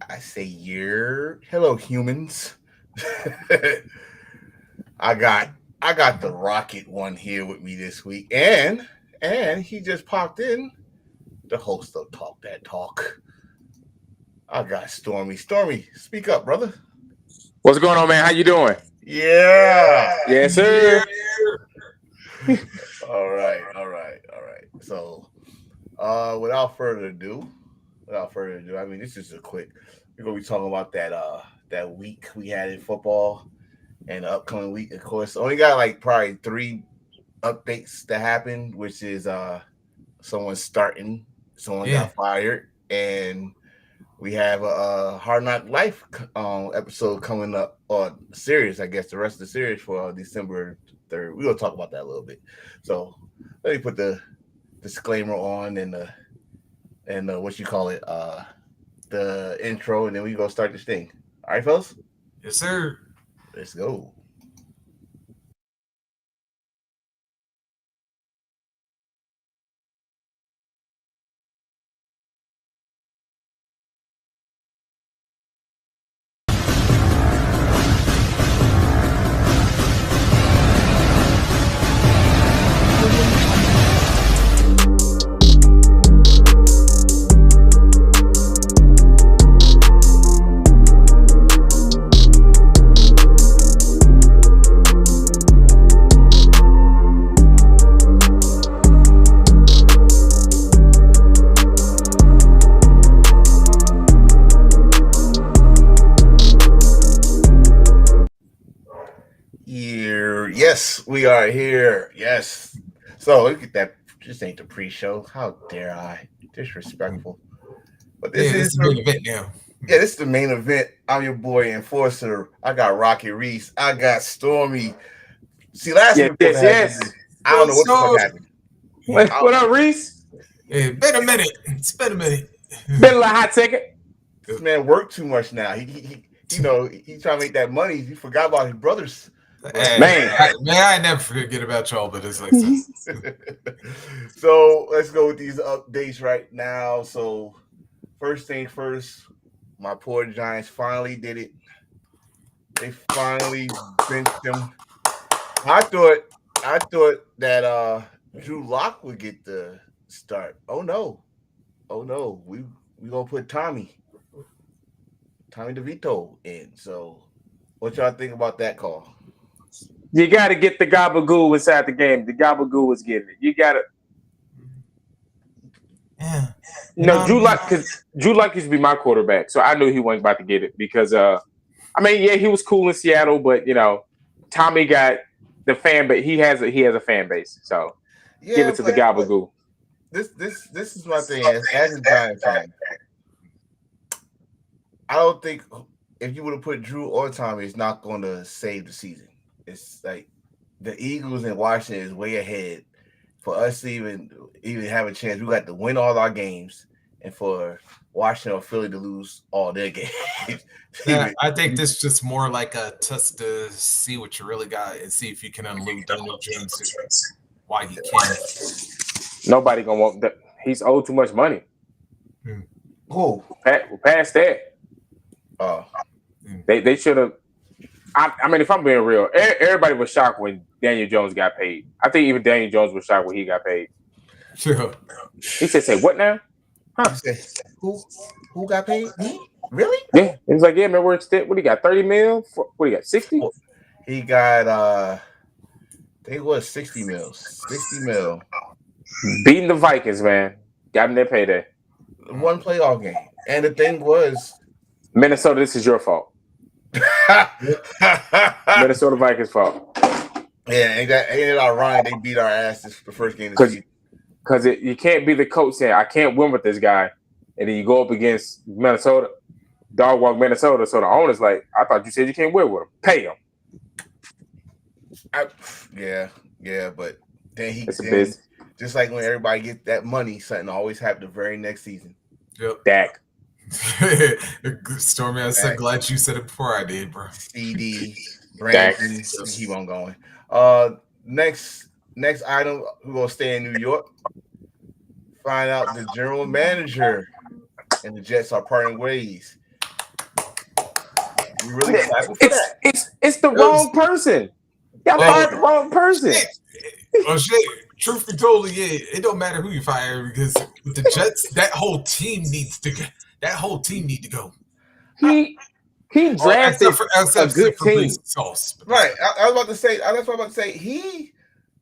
I say hello humans. I got I got the Rocket one here with me this week, and he just popped in, the host of Talk That Talk. I got Stormy. Stormy, speak up, brother. What's going on, man? How you doing? Yeah. Yes, sir. All right. So, without further ado, I mean, this is a quick. We're gonna be talking about that week we had in football and the upcoming week. Of course, only got like probably three updates that happened, which is someone starting, someone Yeah. got fired, and we have a Hard Knock Life episode coming up, or series, I guess, the rest of the series for December 3rd. We're gonna talk about that a little bit. So let me put the disclaimer on and what you call it, the intro, and then we gonna start this thing. All right, fellas, Yes, sir. let's go. Here, yes, we are here. Yes. So look at that. This ain't the pre-show. How dare I? Disrespectful. But this Yeah, this is is the main event now. yeah, this is the main event. I'm your boy Enforcer. I got Rocky Reese. I got Stormy. See, last Yes, week we supposed yes, to have you. yes. I don't know what the fuck happened. What up, Reese? Been a minute. It's been a minute. Been a little hot ticket. This man worked too much now. He trying to make that money. He forgot about his brothers. Hey, Man. I never forget about y'all, but it's like this. So let's go with these updates right now. So first thing first, my poor Giants finally did it. They finally benched him. I thought that Drew Lock would get the start. Oh no. Oh no. We gonna put Tommy DeVito in. So what y'all think about that call? You got to get the gabagoo inside the game. The gabagoo was getting it. You got to. Yeah. No, Drew Lock, because Drew Lock used to be my quarterback, so I knew he wasn't about to get it because, I mean, yeah, he was cool in Seattle, but Tommy got the fan base. He has a fan base, so give Yeah, it to the but gabagoo. this is my thing as a Giant fan. I don't think if you would have put Drew or Tommy, it's not going to save the season. It's like the Eagles and Washington is way ahead. For us to even have a chance, we got to win all our games, and for Washington or Philly to lose all their games. Yeah, I think this is just more like a test to see what you really got and see if you can unload Daniel Jones. Why he can. Nobody gonna want that. He's owed too much money. Who? We're past that. Oh, They should have. I mean, if I'm being real, everybody was shocked when Daniel Jones got paid. I think even Daniel Jones was shocked when he got paid. Sure. He said, "Say what now?" Huh? you said who got paid? Me? Really? Yeah. He was like, "Yeah, man, we're extent. What do you got? 30 mil? What do you got? 60? He got I think it was 60 mils. 60 mil. Beating the Vikings, man. Got him their payday. One playoff game. And the thing was Minnesota, this is your fault. Minnesota Vikings fault. Yeah, ain't it ironic they beat our asses the first game of the season? Because you can't be the coach saying, I can't win with this guy. And then you go up against Minnesota, dog walk Minnesota. So the owner's like, I thought you said you can't win with him. Pay him. Yeah, but then It's a business. Just like when everybody gets that money, something always happens the very next season. Yep. Dak. Stormy, I said, glad you said it before I did, bro. CD, Brandon, keep on going. Next item, we're gonna stay in New York. Find out the general manager and the Jets are parting ways. You really clapping for that? It's the wrong person. Y'all fired the wrong person. Oh shit! Truth be told, yeah, it don't matter who you fire because with the Jets, that whole team needs to go. That whole team need to go. He drafted a good team. Sauce. Right. I was about to say. That's what I'm about to say. He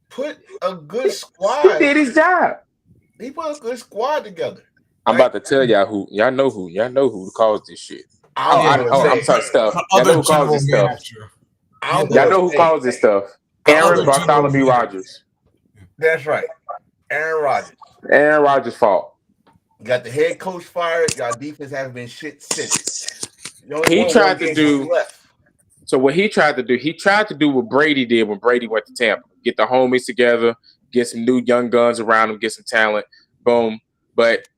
put a good He squad. did his job. He put a good squad together. I'm about to tell y'all who. Y'all know who caused this shit. I'm sorry, stuff. Y'all know who caused this stuff. Y'all know who caused this stuff. Aaron Bartholomew Rodgers. That's right. Aaron Rodgers. Aaron Rodgers' fault. You got the head coach fired. Y'all defense hasn't been shit since. He tried to do. So what he tried to do what Brady did when Brady went to Tampa. Get the homies together, get some new young guns around him, get some talent. Boom. But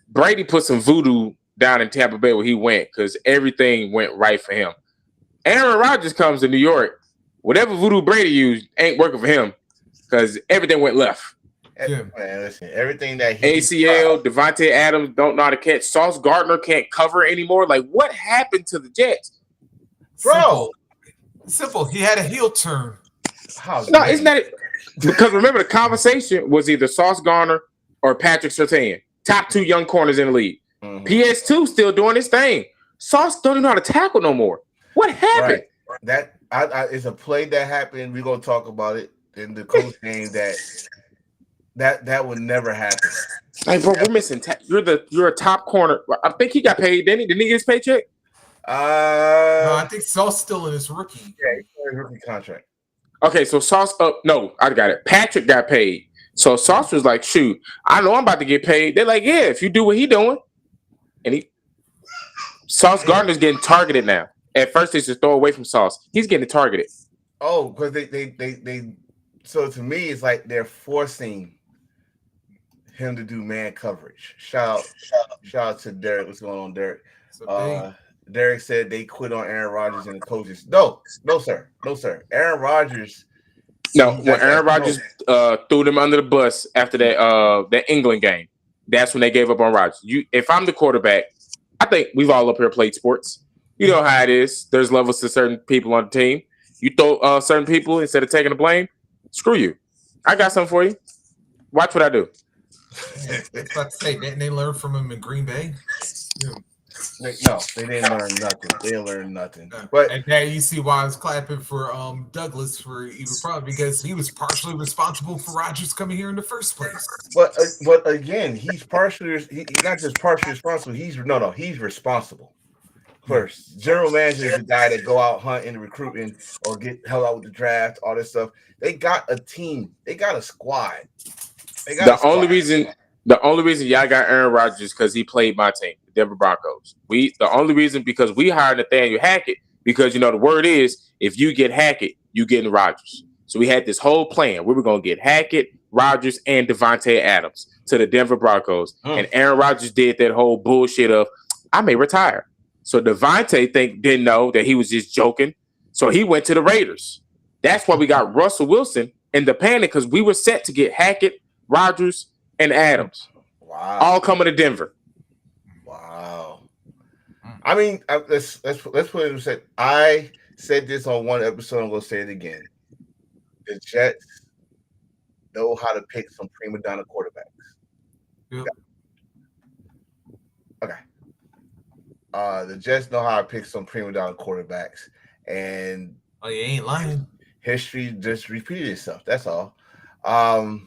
Brady put some voodoo down in Tampa Bay where he went because everything went right for him. Aaron Rodgers comes to New York. Whatever voodoo Brady used ain't working for him because everything went left. Man, listen, everything that ACL, Devontae Adams don't know how to catch. Sauce Gardner can't cover anymore. Like, what happened to the Jets? Bro. Simple. He had a heel turn. No, isn't that it? Because remember, the conversation was either Sauce Gardner or Patrick Surtain. Top two young corners in the league. Mm-hmm. PS2 still doing his thing. Sauce don't even know how to tackle no more. What happened? Right. That it's a play that happened. We're gonna talk about it in the coach game. That would never happen. Hey, bro, we're missing. You're a top corner. I think he got paid. Didn't he get his paycheck? No, I think Sauce still in his rookie. Yeah, he's in his rookie contract. Okay, so Sauce up. No, I got it. Patrick got paid. So Sauce was like, "Shoot, I know I'm about to get paid." They're like, "Yeah, if you do what he doing," and Sauce Gardner's getting targeted now. At first, they just throw away from Sauce. He's getting targeted. Oh, because they. So to me, it's like they're forcing him to do man coverage. Shout out to Derek. What's going on, Derek? Derek said they quit on Aaron Rodgers and the coaches. No, sir. Aaron Rodgers. No, when Aaron Rodgers threw them under the bus after that England game, that's when they gave up on Rodgers. If I'm the quarterback, I think we've all up here played sports. You know how it is. There's levels to certain people on the team. You throw certain people instead of taking the blame. Screw you. I got something for you. Watch what I do. I was about to say, didn't they learn from him in Green Bay? Yeah. No, they didn't learn nothing. They didn't learn nothing. But and now you see why I was clapping for Douglas for even probably because he was partially responsible for Rodgers coming here in the first place. But again, he's not just partially responsible. He's responsible. First, general manager is the guy that go out hunting, recruiting, or get held out with the draft, all this stuff. They got a team. They got a squad. The only reason y'all got Aaron Rodgers because he played my team, the Denver Broncos. The only reason because we hired Nathaniel Hackett because the word is if you get Hackett, you getting Rodgers. So we had this whole plan. We were gonna get Hackett, Rodgers, and Devontae Adams to the Denver Broncos, and Aaron Rodgers did that whole bullshit of I may retire. So Devontae didn't know that he was just joking. So he went to the Raiders. That's why we got Russell Wilson in the panic because we were set to get Hackett, Rodgers, and Adams. Wow. All coming to Denver. Wow. I mean, let's put it in perspective. I said this on one episode. I'm going to say it again. The Jets know how to pick some prima donna quarterbacks. Yep. Okay. The Jets know how to pick some prima donna quarterbacks, and you ain't lying. History just repeated itself. That's all. The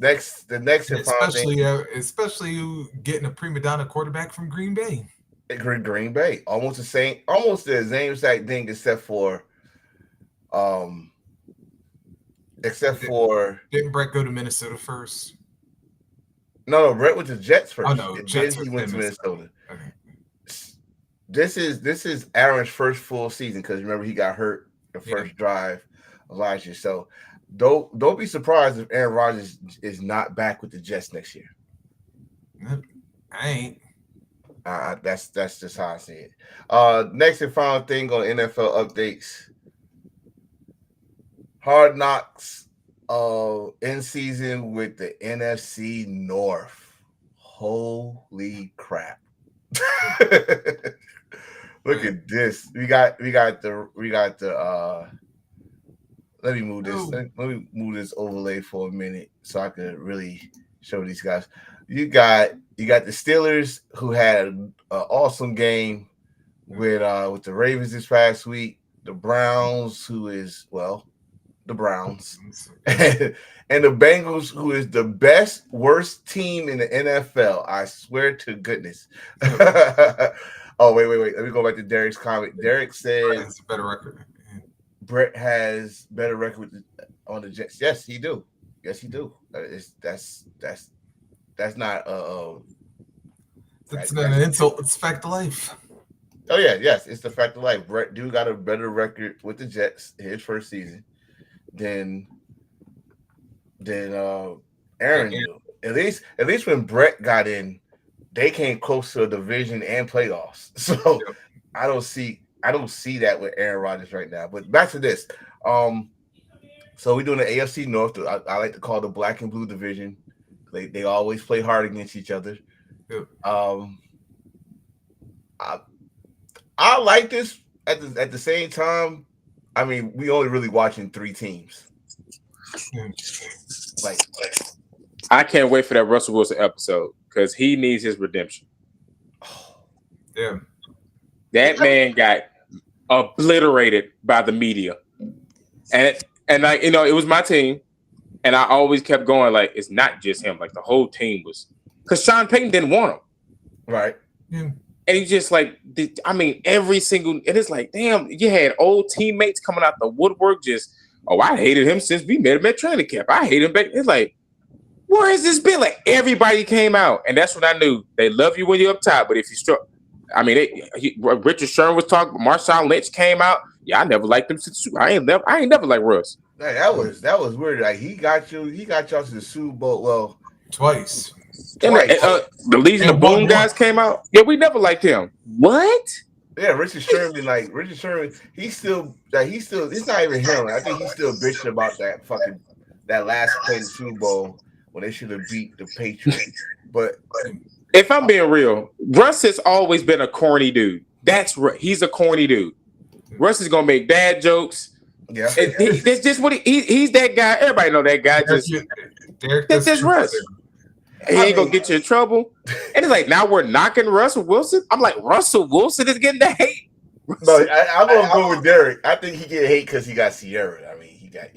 next especially you getting a prima donna quarterback from Green Bay. Green Bay, almost the same exact thing, except for didn't Brett go to Minnesota first? No, Brett went to Jets first. Oh no, Jets he went to Minnesota. Okay. This is Aaron's first full season because remember he got hurt the first drive of last year. So don't be surprised if Aaron Rodgers is not back with the Jets next year. I ain't. That's just how I see it. Next and final thing on NFL updates. Hard Knocks in season with the NFC North. Holy crap. Look at this. We got the let me move this. Let me move this overlay for a minute so I can really show these guys. You got the Steelers who had an awesome game with the Ravens this past week. The Browns, the Browns, and the Bengals, who is the worst team in the NFL. I swear to goodness. Oh, wait. Let me go back to Derek's comment. Derek said it's a better record. Brett has better record on the Jets. Yes, he do. Yes, he do. That's not That's not an insult. It's fact of life. Oh yeah, yes, it's the fact of life. Brett do got a better record with the Jets his first season than Aaron do. At least when Brett got in, they came close to a division and playoffs. So yep. I don't see that with Aaron Rodgers right now. But back to this. So we're doing the AFC North. I like to call the black and blue division. They always play hard against each other. Yep. I like this at the same time. I mean, we only really watching 3 teams. Like I can't wait for that Russell Wilson episode because he needs his redemption. Yeah. That man got obliterated by the media. And like, you know, it was my team. And I always kept going, like, it's not just him. Like, the whole team was. Because Sean Payton didn't want him. Right. Yeah. And he just, like, every single. And it's like, damn, you had old teammates coming out the woodwork just, I hated him since we met him at training camp. I hate him back. It's like, where has this been? Like, everybody came out. And that's when I knew they love you when you're up top. But if you struck, Richard Sherman was talking. Marshawn Lynch came out. Yeah, I never liked him since. I ain't never liked Russ. Hey, that was weird. Like he got y'all to the Super Bowl. Well, twice. And the Legion of Boom guys came out. Yeah, we never liked him. What? Yeah, Richard Sherman. He's not even him. I think he's still bitching about that last play in the Super Bowl when they should have beat the Patriots. But if I'm being real, Russ has always been a corny dude. He's a corny dude. Russ is gonna make dad jokes. Yeah, that's just what he's that guy. Everybody know that guy. That's just Russ. He ain't gonna get you in trouble. And it's like now we're knocking Russell Wilson. I'm like, Russell Wilson is getting the hate. No, I'm gonna go with Derek. I think he get hate because he got Sierra. I mean, he got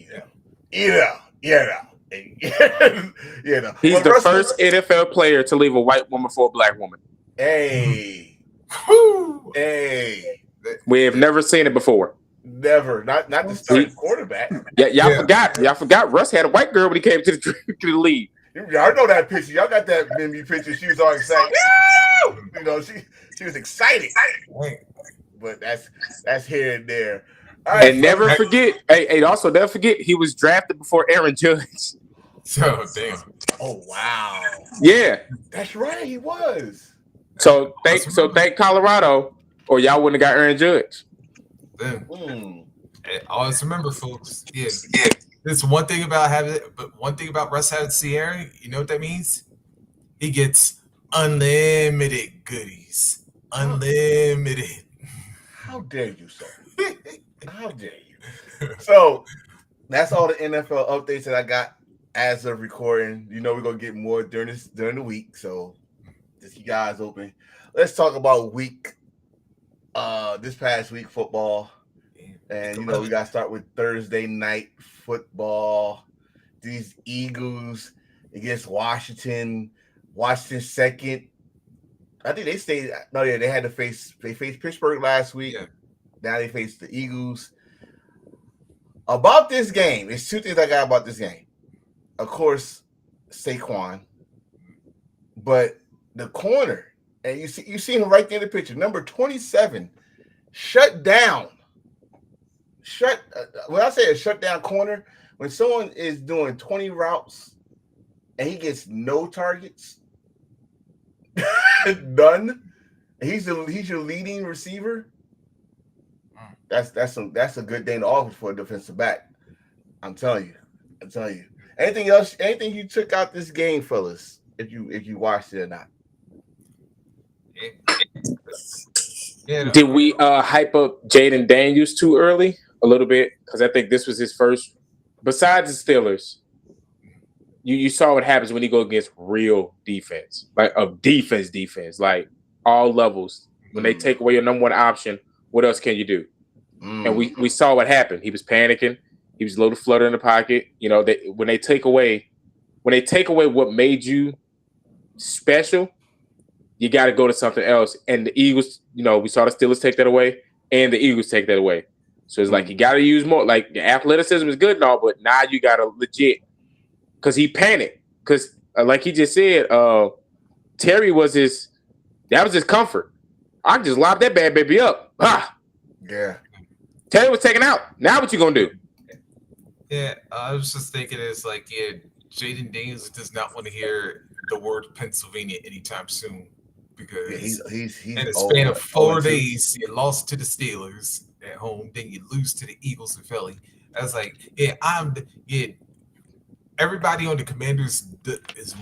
He's the first NFL player to leave a white woman for a black woman. Hey. We have never seen it before. Never. Not the starting quarterback. Yeah, y'all forgot. Y'all forgot Russ had a white girl when he came to the league. Y'all know that picture. Y'all got that meme picture. She was all excited. You know, she was excited. But that's here and there. Right, and never forget. Hey, also never forget he was drafted before Aaron Judge. So damn. Oh wow. Yeah. That's right. He was. So thank Colorado, or y'all wouldn't have got Aaron Judge. Always remember, folks. Yeah. There's one thing about Russ having Sierra. You know what that means? He gets unlimited goodies. Unlimited. How dare you, sir? How dare you? So that's all the NFL updates that I got as of recording. You know we're gonna get more during the week, so just keep your eyes open. Let's talk about this past week football. And you know we gotta start with Thursday night football. These Eagles against Washington. Washington second. I think they stayed. No, yeah, they faced Pittsburgh last week. Yeah. Now they face the Eagles. About this game, there's 2 things I got about this game. Of course, Saquon, but the corner, and you see him right there in the picture, number 27, shut down. When I say a shutdown corner, when someone is doing 20 routes and he gets no targets, none, he's your leading receiver. That's a good thing to offer for a defensive back. I'm telling you. Anything else? Anything you took out this game, fellas? If you watched it or not? Yeah, Did we hype up Jaden Daniels too early? A little bit, because I think this was his first. Besides the Steelers, you saw what happens when he go against real defense, like a defense, like all levels. When they take away your number one option, what else can you do? And we saw what happened. He was panicking. He was a little flutter in the pocket. You know, when they take away what made you special, you got to go to something else. And the Eagles, you know, we saw the Steelers take that away, and the Eagles take that away. So it's like you got to use more. Like the athleticism is good and all, but now you got to legit, because he panicked. Because like he just said, Terry was his comfort. I just lobbed that bad baby up. Yeah. Terry was taken out. Now what you gonna do? Yeah, I was just thinking, it's like, yeah, Jaden Daniels does not want to hear the word Pennsylvania anytime soon, because he's in a old, span of 4 old days, you lost to the Steelers at home, then you lose to the Eagles in Philly. I was like, everybody on the Commanders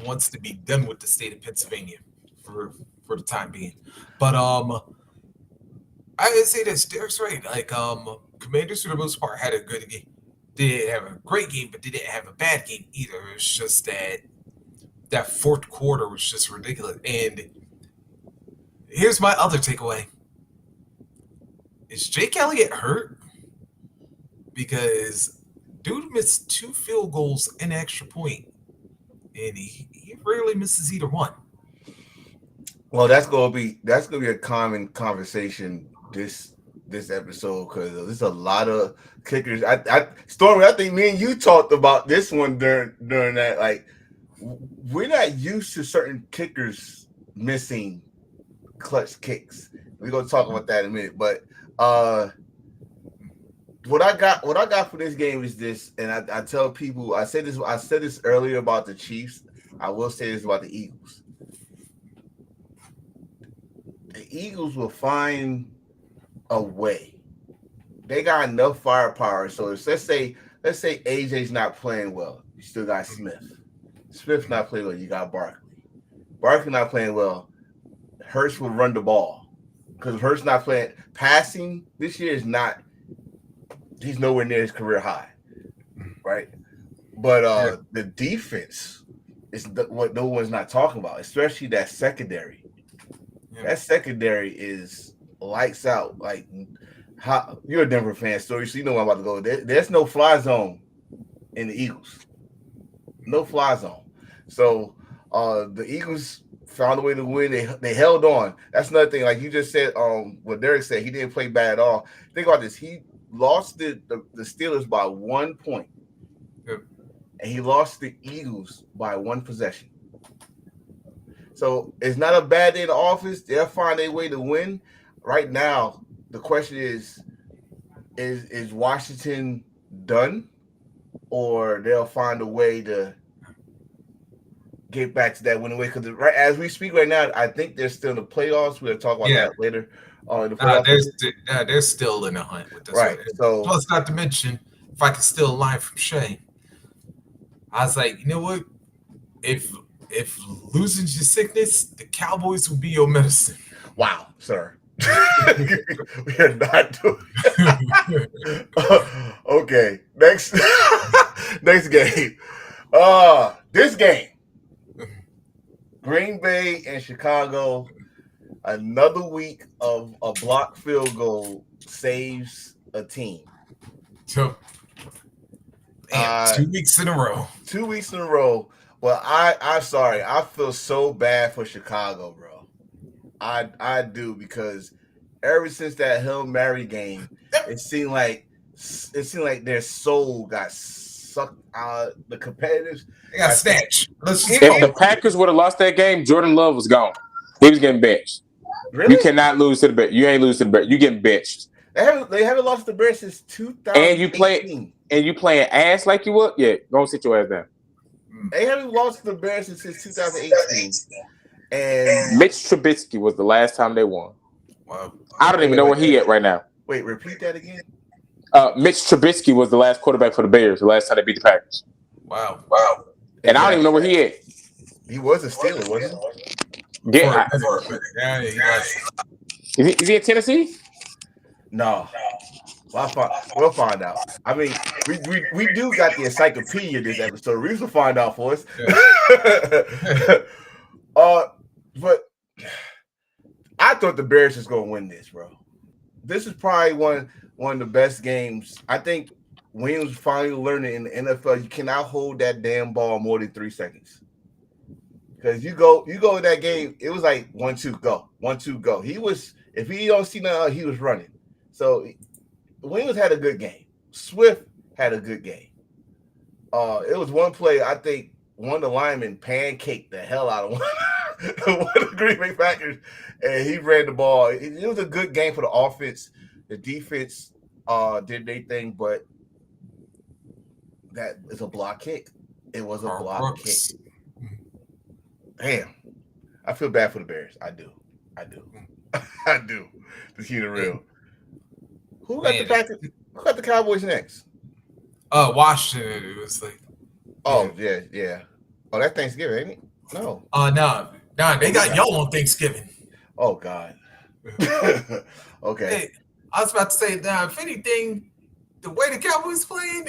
wants to be done with the state of Pennsylvania for the time being. But I would say that Derek's right. Like Commanders for the most part had a good game. They didn't have a great game, but they didn't have a bad game either. It's just that fourth quarter was just ridiculous. And here's my other takeaway: is Jake Elliott hurt? Because dude missed 2 field goals and an extra point, and he rarely misses either one. Well, that's gonna be a common conversation this episode, because there's a lot of kickers. Stormy, I think me and you talked about this one during that. Like, we're not used to certain kickers missing clutch kicks. We're gonna talk about that in a minute. But what I got for this game is this, and I tell people, I said this earlier about the Chiefs. I will say this about the Eagles. The Eagles will find a way. They got enough firepower. So let's say AJ's not playing well, you still got Smith. Smith not playing well, you got Barkley. Barkley not playing well, Hurts will run the ball. Because Hurts not playing passing this year he's nowhere near his career high. Right? But the defense is what no one's not talking about, especially that secondary. Yeah. That secondary is lights out. Like, you're a Denver fan, Story, so you know where I'm about to go. There's no fly zone in the Eagles. No fly zone. So the Eagles found a way to win. They held on. That's another thing. Like you just said, what Derek said, he didn't play bad at all. Think about this. He lost the Steelers by 1 point. Yep. And he lost the Eagles by 1 possession. So it's not a bad day in the office. They'll find a way to win. Right now, the question is Washington done, or they'll find a way to get back to that winning way? Because right as we speak right now, I think they're still in the playoffs. We'll talk about that later. They're still in the hunt with this. Right. One. So plus, not to mention, if I could steal a line from Shay, I was like, you know what? If losing's your sickness, the Cowboys will be your medicine. Wow, sir. We are not doing okay. Next game. This game. Green Bay and Chicago. Another week of a blocked field goal saves a team. So 2 weeks in a row. 2 weeks in a row. Well, I'm sorry. I feel so bad for Chicago, bro. I do, because ever since that Hail Mary game, it seemed like their soul got sucked out. The competitors got snatched. If the Packers would have lost that game, Jordan Love was gone. He was getting benched. Really? You cannot lose to the Bears. You ain't lose to the Bears. You getting benched. They haven't lost to the Bears since 2018. And you playing ass like you would? Yeah, go sit your ass down. They haven't lost to the Bears since 2018. And Mitch Trubisky was the last time they won. Wow. I don't even know where he at right now. Wait, repeat that again? Mitch Trubisky was the last quarterback for the Bears the last time they beat the Packers. Wow. And I don't even know where he at. He was a Steeler, wasn't he? Yeah, Is he in Tennessee? No. We'll find out. I mean, we do got the encyclopedia this episode. Reese will find out for us. Yeah. But I thought the Bears was gonna win this, bro. This is probably one of the best games. I think Williams finally learning in the NFL. You cannot hold that damn ball more than 3 seconds. Because you go in that game, it was like 1-2 go, 1-2 go. He was, if he don't see nothing, he was running. So Williams had a good game. Swift had a good game. It was one play, I think one of the linemen pancaked the hell out of one of the Green Bay Packers, and he ran the ball. It was a good game for the offense. The defense did their thing, but that is a block kick. It was a block kick. Damn. I feel bad for the Bears. I do. I do. To keep it real. Who got the Packers? Who got the Cowboys next? Washington. It was like. Oh yeah. Oh, that's Thanksgiving, ain't it? No. No. They got y'all on Thanksgiving. Oh God. Okay. Hey, I was about to say now, if anything, the way the Cowboys playing,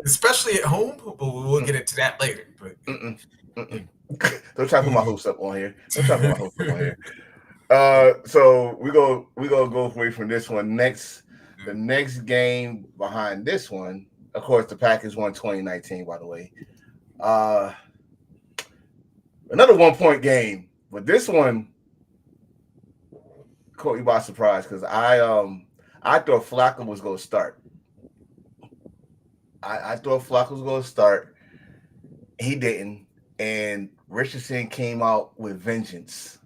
especially at home, but we'll get into that later. But don't try to put my hopes up on here. So we gonna go away from this one. The next game behind this one, of course, the Packers won 2019. By the way, another 1-point game, but this one caught you by surprise because I thought Flacco was going to start. I thought Flacco was going to start. He didn't, and Richardson came out with vengeance.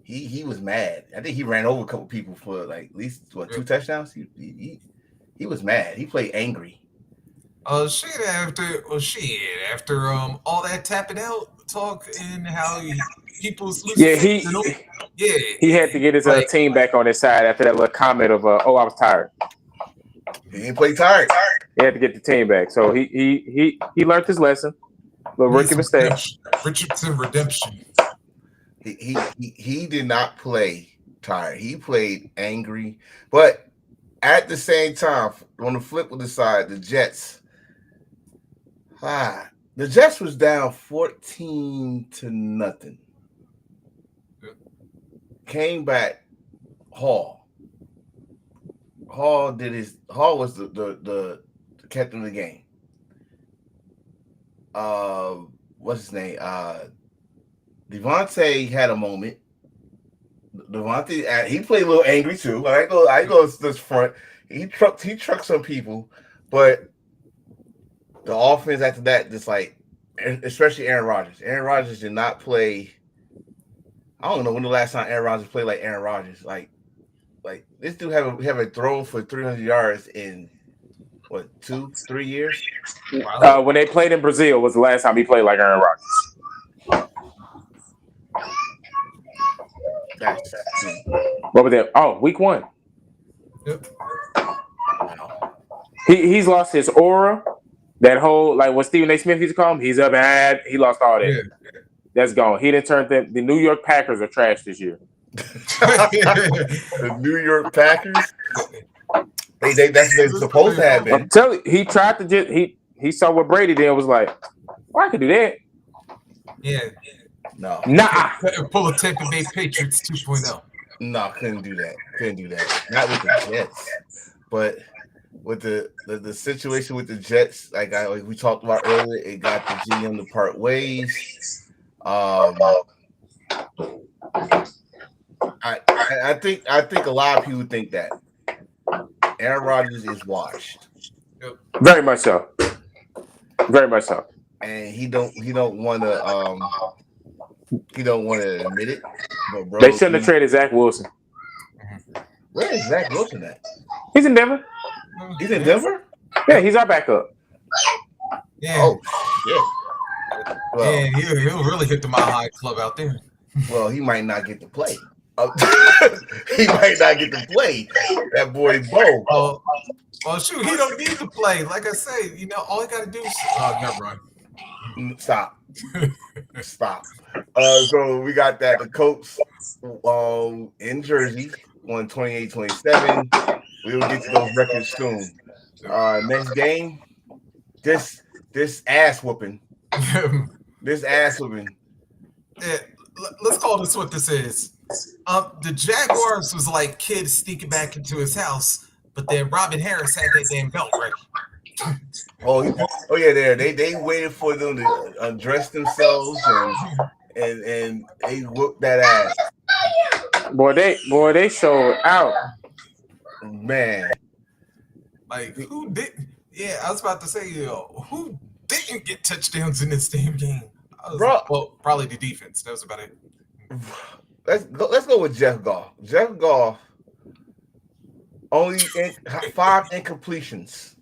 He was mad. I think he ran over a couple people for like at least 2 touchdowns. He was mad. He played angry. After all that tapping out talk and how people's losing. He had to get his team back on his side after that little comment of I was tired. He didn't play tired. He had to get the team back. So he learned his lesson. But rookie mistake. Richardson redemption. He did not play tired. He played angry. But at the same time, on the flip of the side, the Jets was down 14-0. Came back. Hall was the captain of the game. What's his name? Devontae had a moment. Devontae, he played a little angry too. I go to this front. He trucked some people, but the offense after that, just like, especially Aaron Rodgers. Aaron Rodgers did not play. I don't know when the last time Aaron Rodgers played like Aaron Rodgers. Like this dude have a throw for 300 yards in what 2-3 years. When they played in Brazil was the last time he played like Aaron Rodgers. What was that? Oh, week 1. Yep. He's lost his aura. That whole, like what Stephen A. Smith used to call him, he's a bad. He lost all that. Yeah. That's gone. He didn't turn the New York Packers are trash this year. The New York Packers? That's what they're supposed to have been. I'm telling you, he tried to he saw what Brady did and was like, I could do that. Yeah. No. Nah. Pull a Tampa Bay Patriots 2.0. No, couldn't do that. Not with the Jets. But with the situation with the Jets, like we talked about earlier, it got the GM to part ways. I think a lot of people think that Aaron Rodgers is washed. Very much so. And he don't want to admit it. But bro, they shouldn't have traded Zach Wilson. Where is Zach Wilson at? He's in Denver. He's in Denver? Yeah, he's our backup. Yeah. Oh shit. Well, yeah, he'll really hit the Mile High Club out there. Well, he might not get to play. He might not get to play. That boy Bo. Well, shoot, he don't need to play. Like I say, all he got to do is never run. Stop. So we got that the Colts in Jersey won 28-27. We will get to those records soon. Next game, this ass whooping. This ass whooping. Yeah, let's call this what this is. The Jaguars was like kids sneaking back into his house, but then Robin Harris had that damn belt ready. Oh yeah, they waited for them to undress themselves and they whooped that ass. Boy, they showed out. Man, like who did? Yeah, I was about to say, who didn't get touchdowns in this damn game? Bro, well, probably the defense. That was about it. Let's go with Jeff Goff. Jeff Goff only 5 incompletions.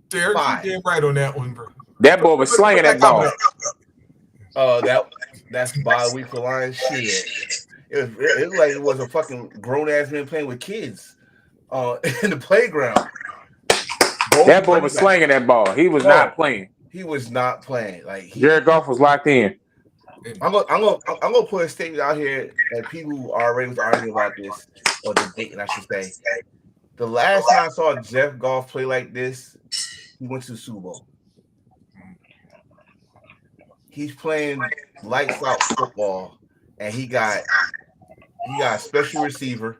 Derek, you damn right on that one, bro. That boy was slinging that ball. That's bye week for Lions. Shit. It was like it was a fucking grown ass man playing with kids in the playground. That boy was slinging that ball. He was not playing. He was not playing. Like Jared Goff was locked in. I'm gonna put a statement out here that people who already was arguing about this or debating, I should say. The last time I saw Jeff Goff play like this, he went to the Super Bowl. He's playing lights out football, and he got a special receiver,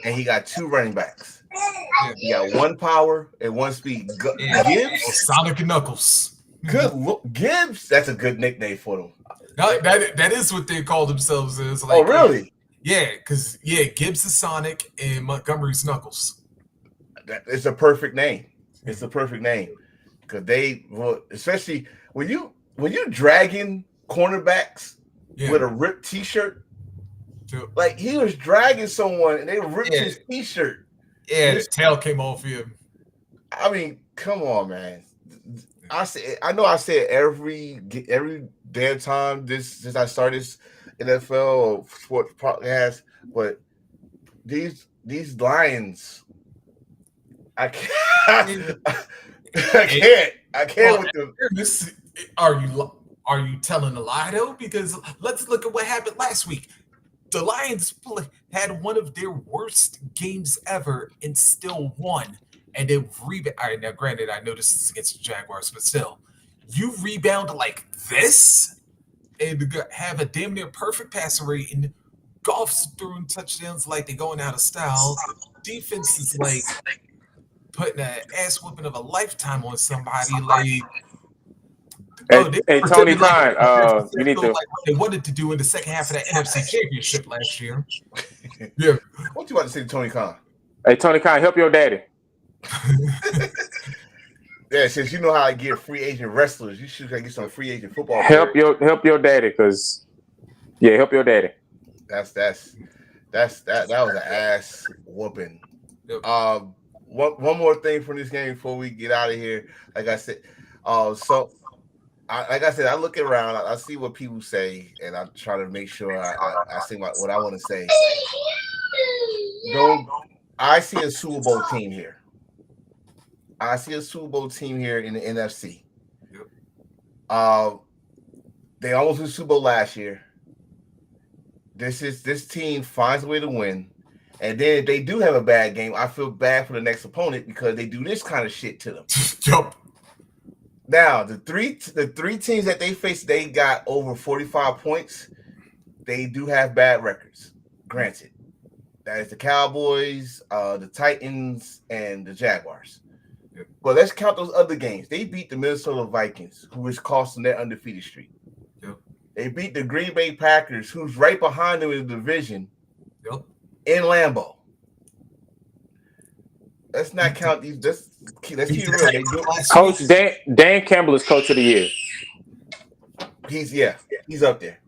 and he got 2 running backs. He got 1 power and 1 speed. Gibbs, Sonic and Knuckles. Good look, Gibbs. That's a good nickname for them. That is what they call themselves. Is like, oh, really? Yeah, because Gibbs is Sonic and Montgomery's Knuckles. It's a perfect name. It's a perfect name because especially when you dragging cornerbacks with a ripped T-shirt. Like he was dragging someone and they ripped his T-shirt. Yeah, his tail came off him. I mean, come on, man. I know I say it every damn time since I started this NFL or sports podcast, but these Lions, I can't. I can't with them. Are you telling a lie though? Because let's look at what happened last week. The Lions had one of their worst games ever and still won. And they rebound. All right, now granted, I know this is against the Jaguars, but still, you rebound like this and have a damn near perfect passer rate, and Goff's throwing touchdowns like they're going out of style. Defense is like putting an ass whooping of a lifetime on somebody. Like, hey Tony Khan, you need to. Like what they wanted to do in the second half of that NFC Championship last year. Yeah, what you about to say to Tony Khan? Hey Tony Khan, help your daddy. Yeah, since you know how I get free agent wrestlers, you should get some free agent football. Help your daddy, because help your daddy. That was an ass whooping. One more thing from this game before we get out of here. Like I said, I look around, I see what people say, and I try to make sure I say what I want to say. I see a Super Bowl team here. I see a Super Bowl team here in the NFC. Yep. They almost won the Super Bowl last year. This team finds a way to win. And then if they do have a bad game, I feel bad for the next opponent because they do this kind of shit to them. Yep. Now, the three teams that they faced, they got over 45 points. They do have bad records. Granted. That is the Cowboys, the Titans, and the Jaguars. Yep. But let's count those other games. They beat the Minnesota Vikings, who is costing their undefeated streak. Yep. They beat the Green Bay Packers, who's right behind them in the division. Yep. In Lambeau. Let's not count these. Let's keep it real. Coach Dan Campbell is coach of the year. He's up there.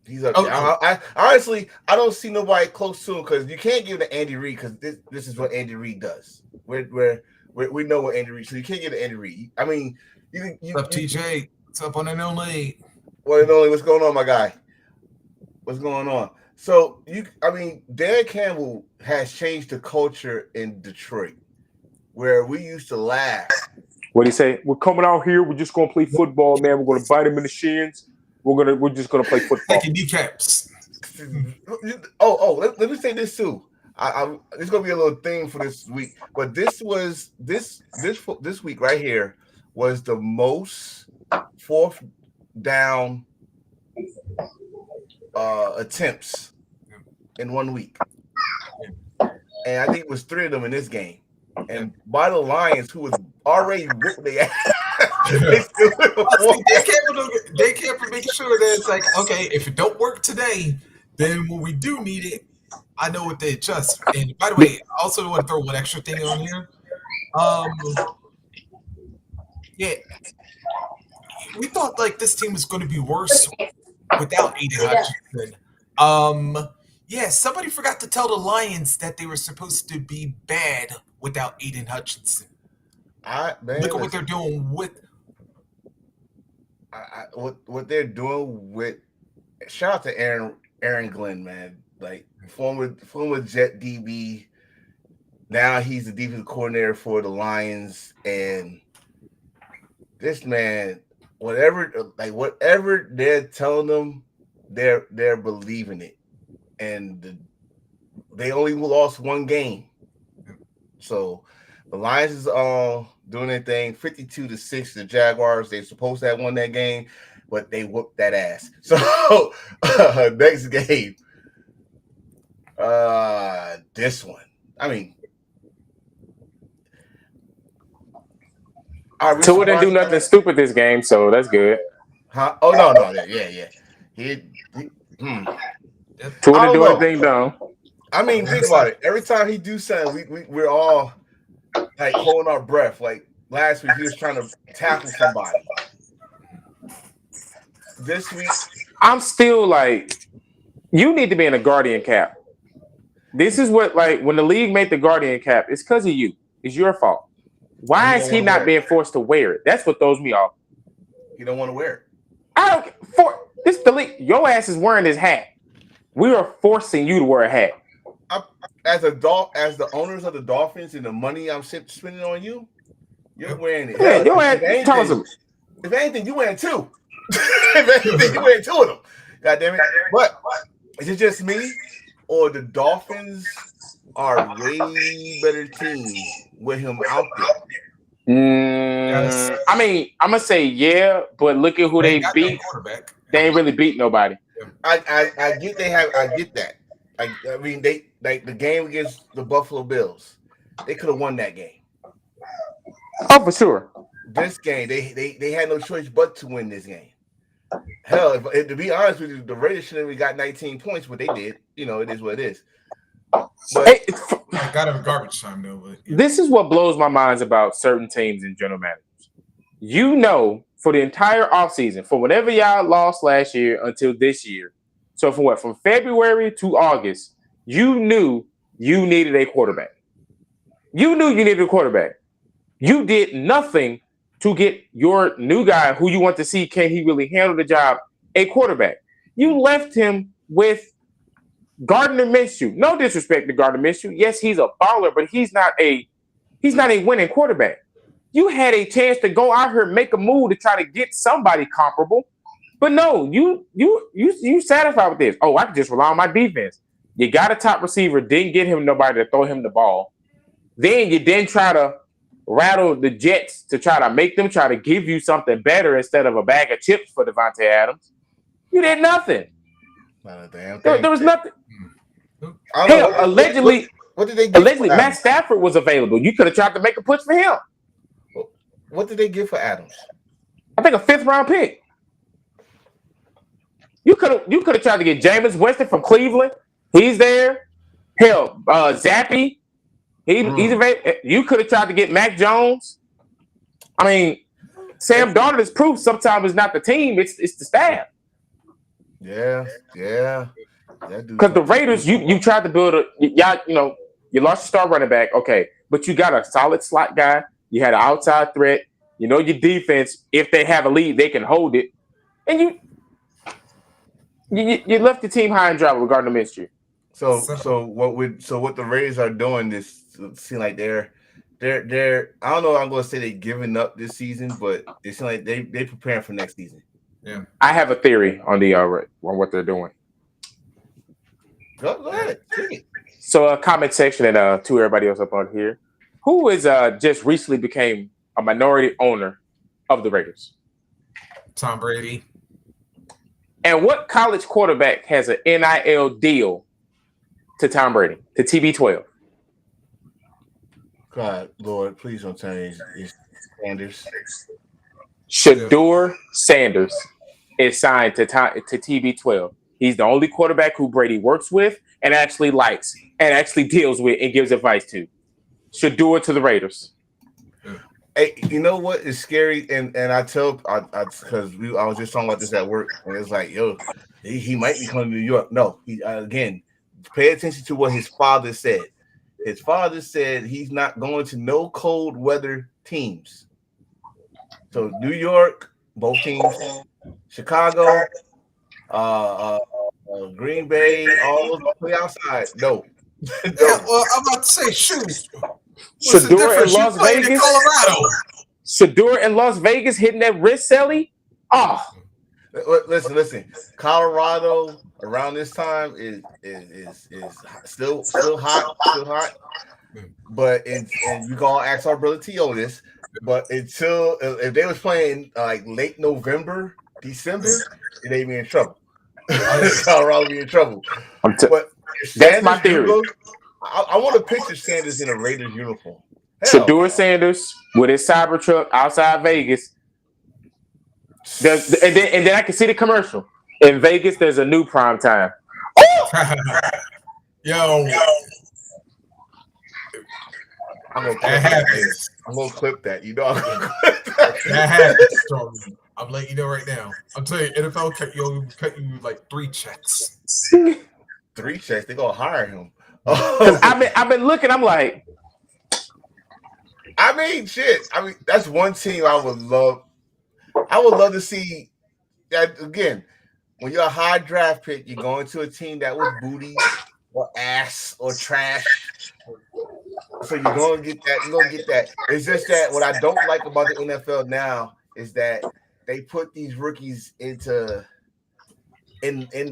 He's up there. I honestly, I don't see nobody close to him because you can't give it to Andy Reid because this is what Andy Reid does. We know what Andy Reid. So you can't give it to Andy Reid. I mean, What's up, TJ? What's up on the no lead? What's going on, my guy? What's going on? So Dan Campbell has changed the culture in Detroit, where we used to laugh. What do you say? We're coming out here. We're just gonna play football, man. We're gonna bite him in the shins. We're just gonna play football. Taking kneecaps. Let me say this too. It's gonna be a little thing for this week, but this week right here was the most fourth down attempts in 1 week, and I think it was 3 of them in this game. And by the Lions, who was already ripping their ass, they can't make sure that it's like, okay, if it don't work today, then when we do need it, I know what they adjust. And by the way, I also want to throw one extra thing on here. Yeah, we thought like this team was going to be worse without Aiden Hutchinson. Yeah, somebody forgot to tell the Lions that they were supposed to be bad without Aiden Hutchinson. Look at what they're doing with what they're doing with. Shout out to Aaron Glenn, man. Like former Jet DB. Now he's the defensive coordinator for the Lions, and this man, whatever they're telling them, they're believing it, and they only lost 1 game. So the Lions is doing their thing, 52-6. The Jaguars, they're supposed to have won that game, but they whooped that ass. So next game, this one. I mean, Tua didn't do nothing stupid this game, so that's good. Huh? Oh no, yeah. Tua didn't do anything dumb. I mean, think about it. Every time he do something, we're all like holding our breath. Like last week, he was trying to tackle somebody. This week, I'm still like, you need to be in a Guardian cap. This is what, like, when the league made the Guardian cap, it's because of you. It's your fault. Why is he not being forced to wear it? That's what throws me off. He don't want to wear it. I don't. This the league. Your ass is wearing this hat. We are forcing you to wear a hat. As the owners of the Dolphins and the money I'm spending on you, you're wearing it. Yeah, your ass. If anything, you wearing 2. If anything, you wearing 2 of them. God damn it! But is it just me, or the Dolphins are a way better team with him out there? I mean, I'm gonna say yeah, but look at who they beat. They ain't really beat nobody. I get that. I mean, they like the game against the Buffalo Bills. They could have won that game. Oh, for sure. This game, they had no choice but to win this game. Hell, if to be honest with you, the Raiders should have got 19 points, but they did. You know, it is what it is. But I got him in garbage time though. But yeah. This is what blows my mind about certain teams and general managers. You know, for the entire offseason, for whenever y'all lost last year until this year. So from what? From February to August, you knew you needed a quarterback. You knew you needed a quarterback. You did nothing to get your new guy who you want to see, can he really handle the job, a quarterback. You left him with Gardner Minshew. No disrespect to Gardner Minshew. Yes, he's a baller, but he's not a winning quarterback. You had a chance to go out here, make a move to try to get somebody comparable. But no, you satisfied with this. Oh, I can just rely on my defense. You got a top receiver, didn't get him nobody to throw him the ball. Then you try to rattle the Jets to try to make them try to give you something better instead of a bag of chips for Devontae Adams. You did nothing. There was nothing. Hell, allegedly, what did they get? Allegedly, Matt Stafford was available. You could have tried to make a push for him. What did they get for Adams? I think a 5th round pick. You could have tried to get Jameis Winston from Cleveland. He's there. Hell, Zappy. He's available. You could have tried to get Mac Jones. I mean, Sam Darnold is proof sometimes it's not the team, it's the staff. Yeah. Because the Raiders, you tried to build you lost your star running back, okay, but you got a solid slot guy. You had an outside threat. You know your defense. If they have a lead, they can hold it. And you left the team high and dry with Gardner Minshew. So what the Raiders are doing is seem like they're they're I don't know if I'm gonna say they're giving up this season, but it seems like they preparing for next season. Yeah. I have a theory on the on what they're doing. Go ahead. Take it. So comment section and to everybody else up on here. Who is just recently became a minority owner of the Raiders? Tom Brady. And what college quarterback has an NIL deal to Tom Brady, to TB12? God, Lord, please don't tell me it's Sanders. Shador Sanders is signed to TB12. He's the only quarterback who Brady works with and actually likes and actually deals with and gives advice to. Shador to the Raiders. Hey, you know what is scary? And I tell because I was just talking about this at work, and it's like, yo, he might be coming to New York. No, he again, pay attention to what his father said. His father said he's not going to no cold weather teams. So New York, both teams, Chicago, Green Bay, all of them play outside. No. Yeah, well, I'm about to say, shoot. What's the Shador in difference? You Las playing in Vegas. Colorado. Shador in Las Vegas hitting that wrist celly. Oh, Listen. Colorado around this time is still hot. But and you gonna ask our brother T.O. this, but until if they was playing like late November, December, they'd be in trouble. Colorado be in trouble. But that's my theory. I want to picture Sanders in a Raiders uniform. Shador Sanders with his Cybertruck outside Vegas. And then I can see the commercial. In Vegas, there's a new prime time. Yo. I'm gonna clip that. You know, that happens, Stormy. I'm letting you know right now. I'm telling you, NFL cut you like 3 checks. 3 checks? They gonna hire him. I've been looking. I'm like, I mean, shit. I mean, that's one team I would love. I would love to see that again. When you're a high draft pick, you're going to a team that was booty or ass or trash. So you're gonna get that. You're gonna get that. It's just that what I don't like about the NFL now is that they put these rookies in the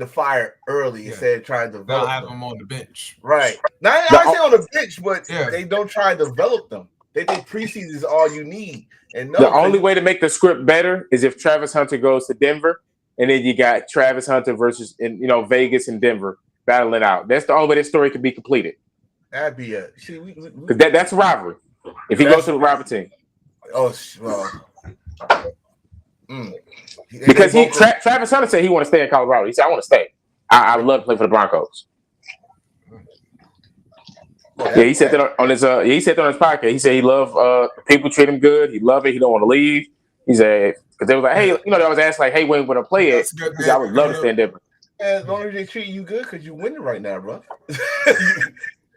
fire early instead of trying to develop. They'll have them on the bench. Right. Not say on the bench, but they don't try to develop them. They think preseason is all you need. And the only way to make the script better is if Travis Hunter goes to Denver, and then you got Travis Hunter versus Vegas and Denver battling out. That's the only way this story can be completed. That'd be because that's a rivalry. If he goes to the rival team. Oh well. Because Travis Hunter said he want to stay in Colorado. He said, I want to stay. I love to play for the Broncos. Yeah, he said that on his podcast. He said he love people treat him good. He love it. He don't want to leave. He said because they was like, hey, they was asking like, hey, when I play it, I would love to stay in Denver. As long as they treat you good, because you winning right now, bro.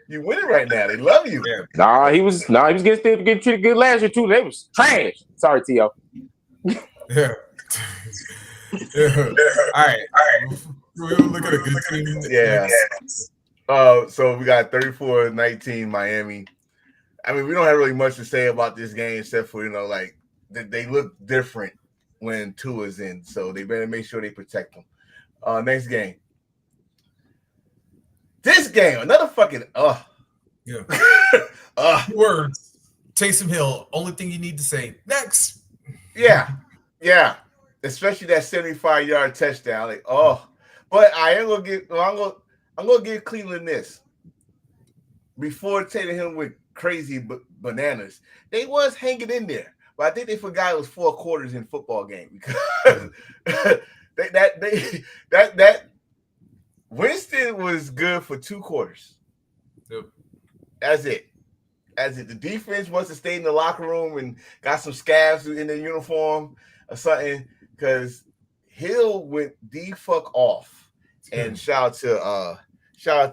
You winning right now. They love you. Nah, he was getting treated good last year too. They was trash. Sorry, T.O. Yeah. All right. We'll look at a good team. Yeah. So we got 34-19 Miami. I mean, we don't have really much to say about this game except for like they look different when Tua's in, so they better make sure they protect them. Next game. This game, another fucking words. Taysom Hill. Only thing you need to say. Next. Yeah. Especially that 75-yard touchdown. But I am gonna give. I'm gonna give Cleveland this. Before Hill went crazy bananas, they was hanging in there, but I think they forgot it was 4 quarters in football game because that Winston was good for 2 quarters. Yep. That's it. The defense must have stayed in the locker room and got some scabs in their uniform or something because Hill went the fuck off. And shout out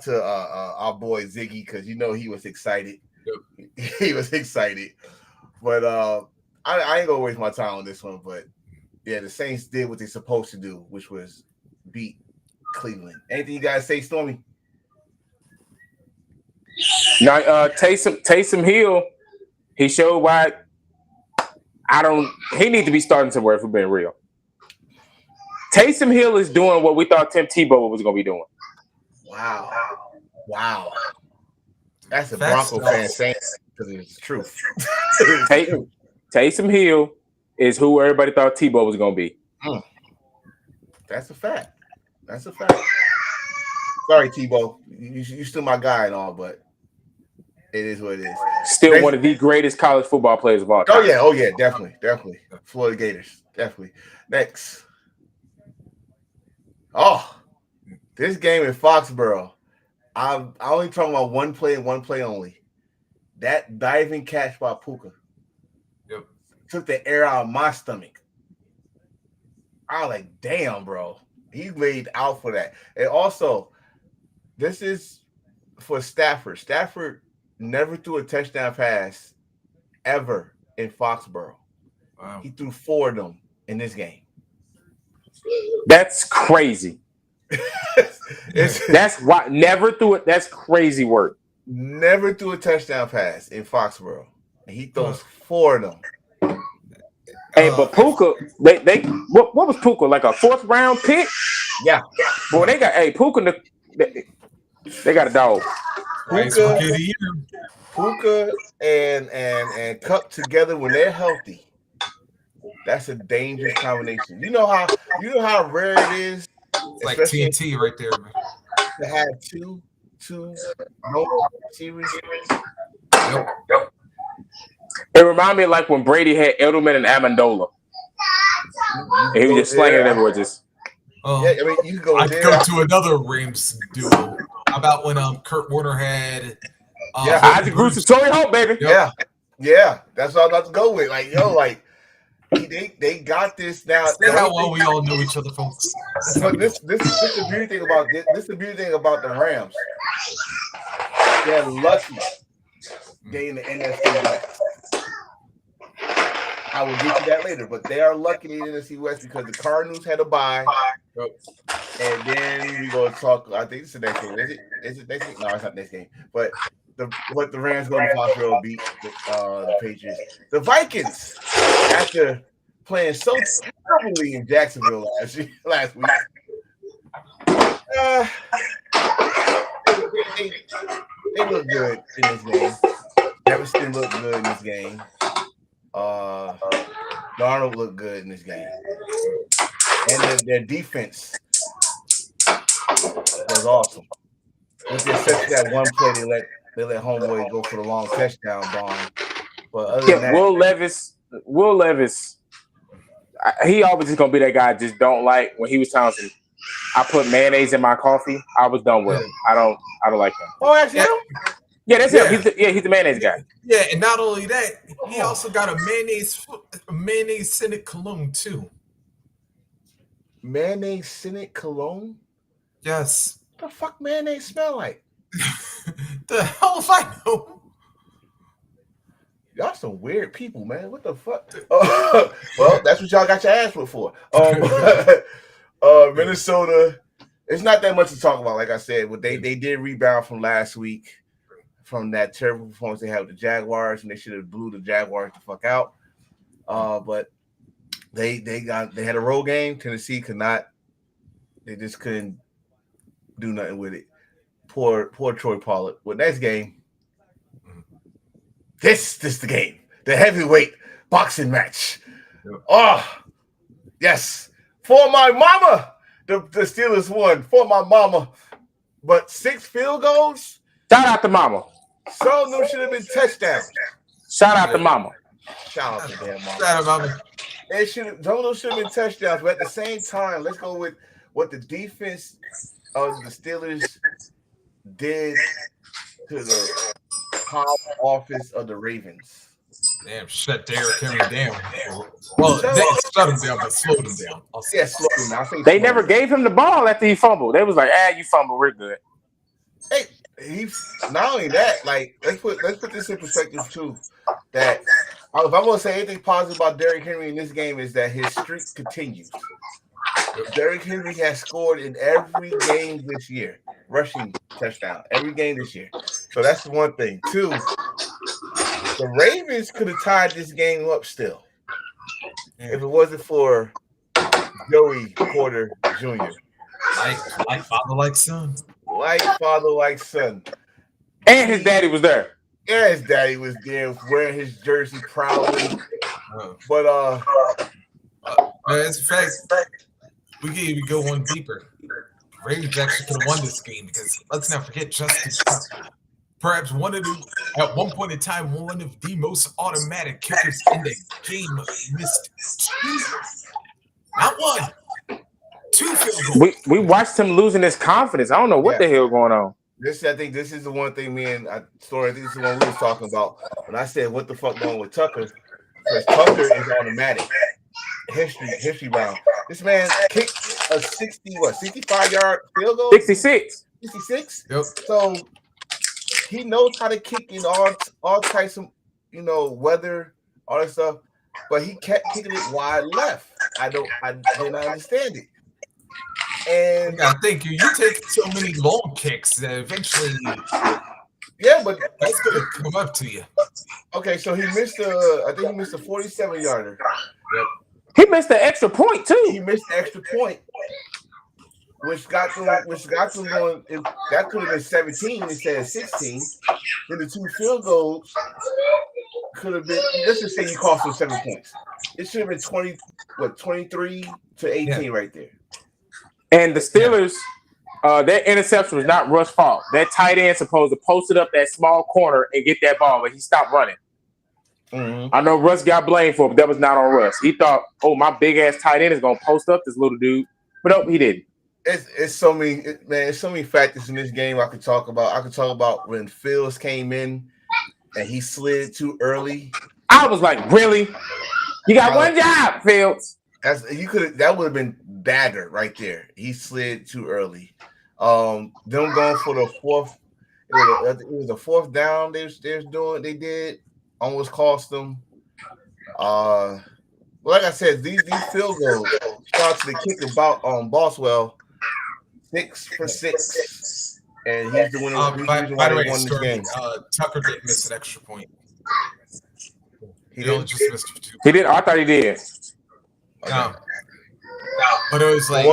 to our boy Ziggy because he was excited. Yep. He was excited. But I ain't gonna waste my time on this one. But yeah, the Saints did what they're supposed to do, which was beat Cleveland. Anything you guys say, Stormy? Now, Taysom Hill He showed why. He needs to be starting somewhere if we're being real. Taysom Hill is doing what we thought Tim Tebow was going to be doing. Wow. That's a Bronco fan saying because it's true. Taysom Hill is who everybody thought Tebow was going to be. That's a fact. Sorry, Tebow. You still my guy and all, but it is what it is. Still one of the greatest college football players of all time. Oh yeah, definitely. Florida Gators, definitely. Next. Oh, this game in Foxborough. I'm only talking about one play and one play only. That diving catch by Puka took the air out of my stomach. I was like, damn, bro. He laid out for that. And also, this is for Stafford. Stafford never threw a touchdown pass ever in Foxborough. Wow. He threw 4 of them in this game. That's crazy. That's why never threw it. That's crazy work. Never threw a touchdown pass in Foxborough. And he throws 4 of them. Hey, but Puka, what was Puka, like a 4th round pick? Yeah. Boy, they got Puka. They got a dog. Puka and Cup together when they're healthy. That's a dangerous combination. You know how rare it is. It's like TNT right there, man. To have two series. Yep. It reminded me of like when Brady had Edelman and Amendola. And he was just slanging it everywhere. Just. Yeah, I mean, you go. I'd go to another Rams duo. How about when Kurt Warner had? Isaac Bruce and Torrey Holt, baby. Yeah. That's what I was about to go with. Like, they got this now. See how well we all know each other, folks. But this is the beauty thing about this. This is the beauty thing about the Rams. They're lucky. They in the NFC West. I will get to that later, but they are lucky in the NFC West because the Cardinals had a bye. And then we go talk. I think it's the next game. Is it next game? No, it's not next game. But the Rams go to Foxborough beat the Patriots. The Vikings, after playing so terribly in Jacksonville last week, they look good in this game. Everston looked good in this game. Darnold looked good in this game. And their defense was awesome. With the exception of that one play, they let homeboy go for the long touchdown bomb. But other than that, Will Levis, he always is gonna be that guy I just don't like. When he was telling me, I put mayonnaise in my coffee, I was done with him. I don't like him. Oh, that's him? Yeah, that's him. He's the mayonnaise guy. Yeah, and not only that, he also got a mayonnaise scented cologne too. Mayonnaise scented cologne? Yes. What the fuck mayonnaise smell like? The hell if I know? Y'all some weird people, man. What the fuck? Well, that's what y'all got your ass whipped for. Minnesota, it's not that much to talk about, like I said, but they did rebound from last week from that terrible performance they had with the Jaguars, and they should have blew the Jaguars the fuck out. But they had a road game. Tennessee could not. They just couldn't do nothing with it. Poor Troy Pollard. Well, next game. This is the game. The heavyweight boxing match. Yep. Oh, yes. For my mama. The Steelers won. For my mama. But 6 field goals. Shout out to mama. Some of them should have been touchdowns. Shout out to mama. Shout out to damn mama. Shout out mama. Some of them should have been touchdowns. But at the same time, let's go with what the defense of the Steelers did to the power office of the Ravens. Damn, shut Derrick Henry down. Well, they shut him down, but slowed him down. Slow him down. They never gave him the ball after he fumbled. They was like, you fumbled, we're good. Hey, he's not only that, like let's put this in perspective too. That if I'm gonna say anything positive about Derrick Henry in this game is that his streak continues. Derrick Henry has scored in every game this year, rushing touchdown every game this year. So that's the one thing. 2, the Ravens could have tied this game up still if it wasn't for Joey Porter Jr. Like father, like son. Like father, like son. And his daddy was there. Yeah, his daddy was there wearing his jersey proudly. But as a fact, we can even go one deeper. Ravens actually could have won this game because let's not forget Justin Tucker. Perhaps at one point in time, one of the most automatic kickers in the game missed not one, 2 field goals. We watched him losing his confidence. I don't know what the hell going on. I think this is the one thing I think this is the one we was talking about when I said what the fuck going with Tucker, because Tucker is automatic. History bound. This man kicked a 65-yard field goal. 66. 66. Yep. So he knows how to kick in all types of weather, all that stuff. But he kept kicking it wide left. I did not understand it. And I think you take so many long kicks that eventually, but that's gonna come up to you. Okay, so he missed I think he missed a 47-yarder. Yep. He missed the extra point too. He missed the extra point, which got them going. That could have been 17 instead of 16. Then the 2 field goals could have been. Let's just say you cost them 7 points. It should have been 23 to 18 right there. And the Steelers, their interception was not Russ' fault. That tight end supposed to post it up that small corner and get that ball, but he stopped running. Mm-hmm. I know Russ got blamed for it, but that was not on Russ. He thought, my big ass tight end is gonna post up this little dude, but nope, he didn't. It's so many, man. There's so many factors in this game I could talk about. I could talk about when Fields came in and he slid too early. I was like, really? You got one job, Fields. That would have been badder right there. He slid too early. Them going for the fourth. It was a fourth down. They did almost cost them. Well, like I said, these field goals. Shout out to the kicker about Boswell, 6 for 6, and he's the winner. By the way, won this game. Tucker didn't miss an extra point. He only just missed 2. He did. I thought he did. Okay. No. But it was like,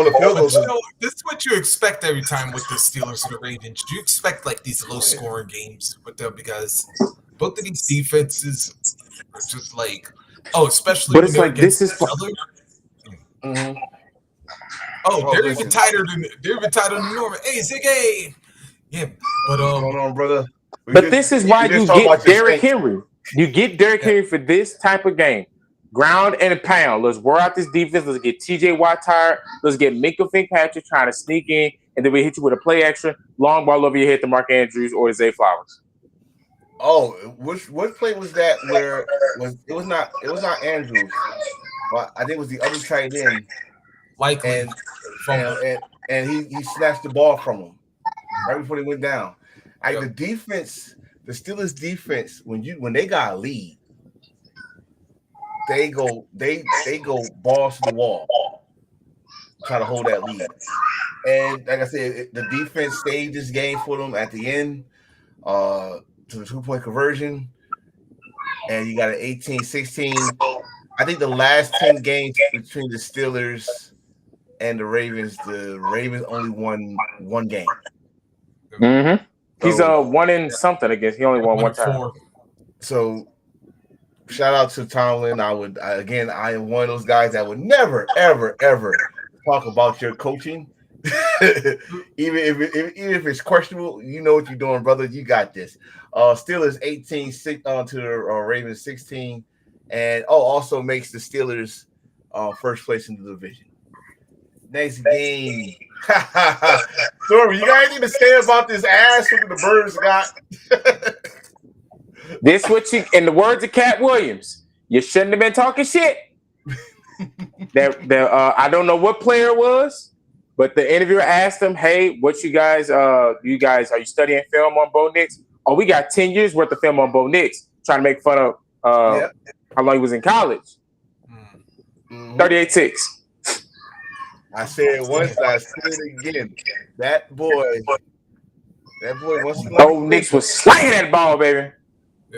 this is what you expect every time with the Steelers and the Ravens. You expect like these low-scoring games with them because both of these defenses are just like, especially. But it's like this is. Mm-hmm. They're even tighter than Norman. Hey, Ziggy. Yeah, but what's going on, brother? But this is why you get Derrick Henry. You get Derrick Henry for this type of game. Ground and pound. Let's wear out this defense. Let's get TJ Watt tired. Let's get Minkah Fitzpatrick trying to sneak in, and then we hit you with a play action, long ball over your head to Mark Andrews or Zay Flowers. What play was that? Where it was not Andrews, but I think it was the other tight end. Likely, and he snatched the ball from him right before they went down. The defense, the Steelers defense, when they got a lead. They go balls to the wall, try to hold that lead. And like I said, the defense saved this game for them at the end to the 2-point conversion. And you got an 18-16. I think the last 10 games between the Steelers and the Ravens only won 1 game. Mm-hmm. He's 1 in something against. He only won 1 time. So shout out to Tomlin. I am one of those guys that would never, ever, ever talk about your coaching. even if it's questionable, you know what you're doing, brother. You got this. Steelers 18-6 to the Ravens 16, and also makes the Steelers first place in the division. Next game. Stormy, you got anything to say about this ass that the Birds got? This what you, in the words of Cat Williams, you shouldn't have been talking shit. I don't know what player it was, but the interviewer asked him, "Hey, what you guys are you studying film on Bo Nix? Oh, we got 10 years worth of film on Bo Nix." Trying to make fun of how long he was in college. 38-6. I said it once, I said it again. That boy wants to. Bo Nix was slanging that ball, baby.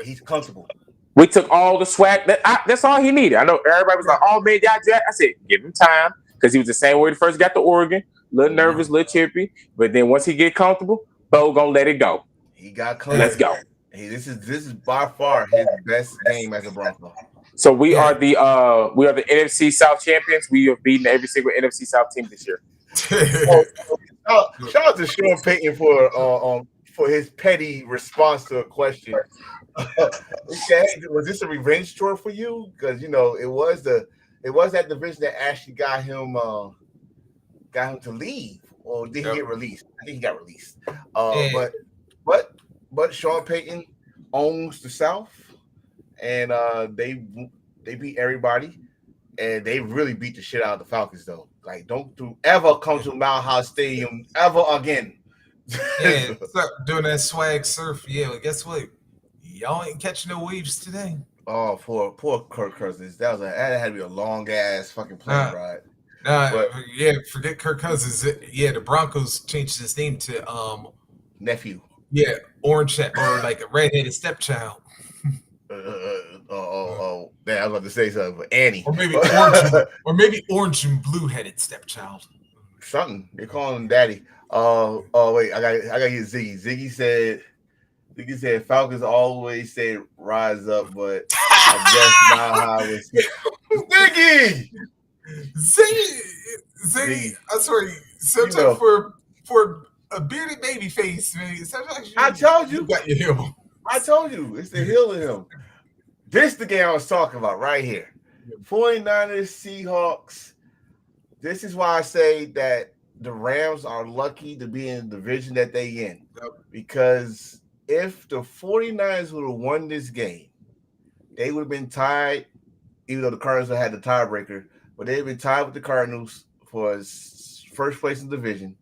He's comfortable. We took all the swag. That's all he needed. I know everybody was like, "Oh man, y'all jack." I said, "Give him time," because he was the same way he first got to Oregon. A little nervous, a little chippy, but then once he get comfortable, Bo gonna let it go. He got comfortable. Let's go. Hey, this is by far his best game as a Bronco. So we are the NFC South champions. We have beaten every single NFC South team this year. Shout out to Sean Payton for his petty response to a question. He said, hey, was this a revenge tour for you? Because it was that division that actually got him to leave, or did he get released? I think he got released. But Sean Payton owns the South, and they beat everybody, and they really beat the shit out of the Falcons though. Like, don't ever come to Mile High Stadium ever again. Yeah, doing that swag surf. Yeah, well, guess what? Y'all ain't catching no waves today. Oh, poor Kirk Cousins. That had to be a long ass fucking plane ride. Forget Kirk Cousins. The Broncos changed his name to nephew. Yeah, orange or like a redheaded stepchild. Man, I was about to say something, but Annie, or maybe orange and blue headed stepchild. Something they're calling him daddy. Wait, I got to get Ziggy. Ziggy said Falcons always say rise up, but I guess not how it's Ziggy. I'm sorry. Sometimes for a bearded baby face, man. Sometimes I told you got your heel. I told you it's the heel in him. This the game I was talking about right here. 49ers, Seahawks. This is why I say that the Rams are lucky to be in the division that they in. Yep. Because if the 49ers would have won this game, they would have been tied, even though the Cardinals had the tiebreaker, but they'd been tied with the Cardinals for first place in the division.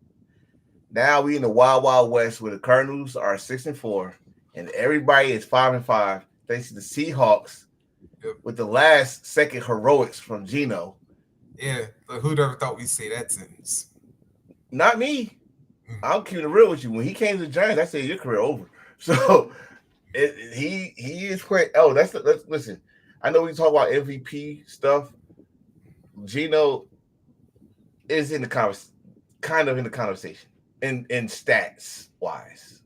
Now we in the Wild Wild West where the Cardinals are 6-4 and everybody is 5-5 thanks to the Seahawks with the last second heroics from Geno. Yeah, who'd ever thought we'd say that sentence? Not me. I'm keeping it real with you. When he came to the Giants, I said your career over. So he is quite. Oh, let's listen. I know we talk about MVP stuff. Geno is in the kind of in the conversation in stat wise.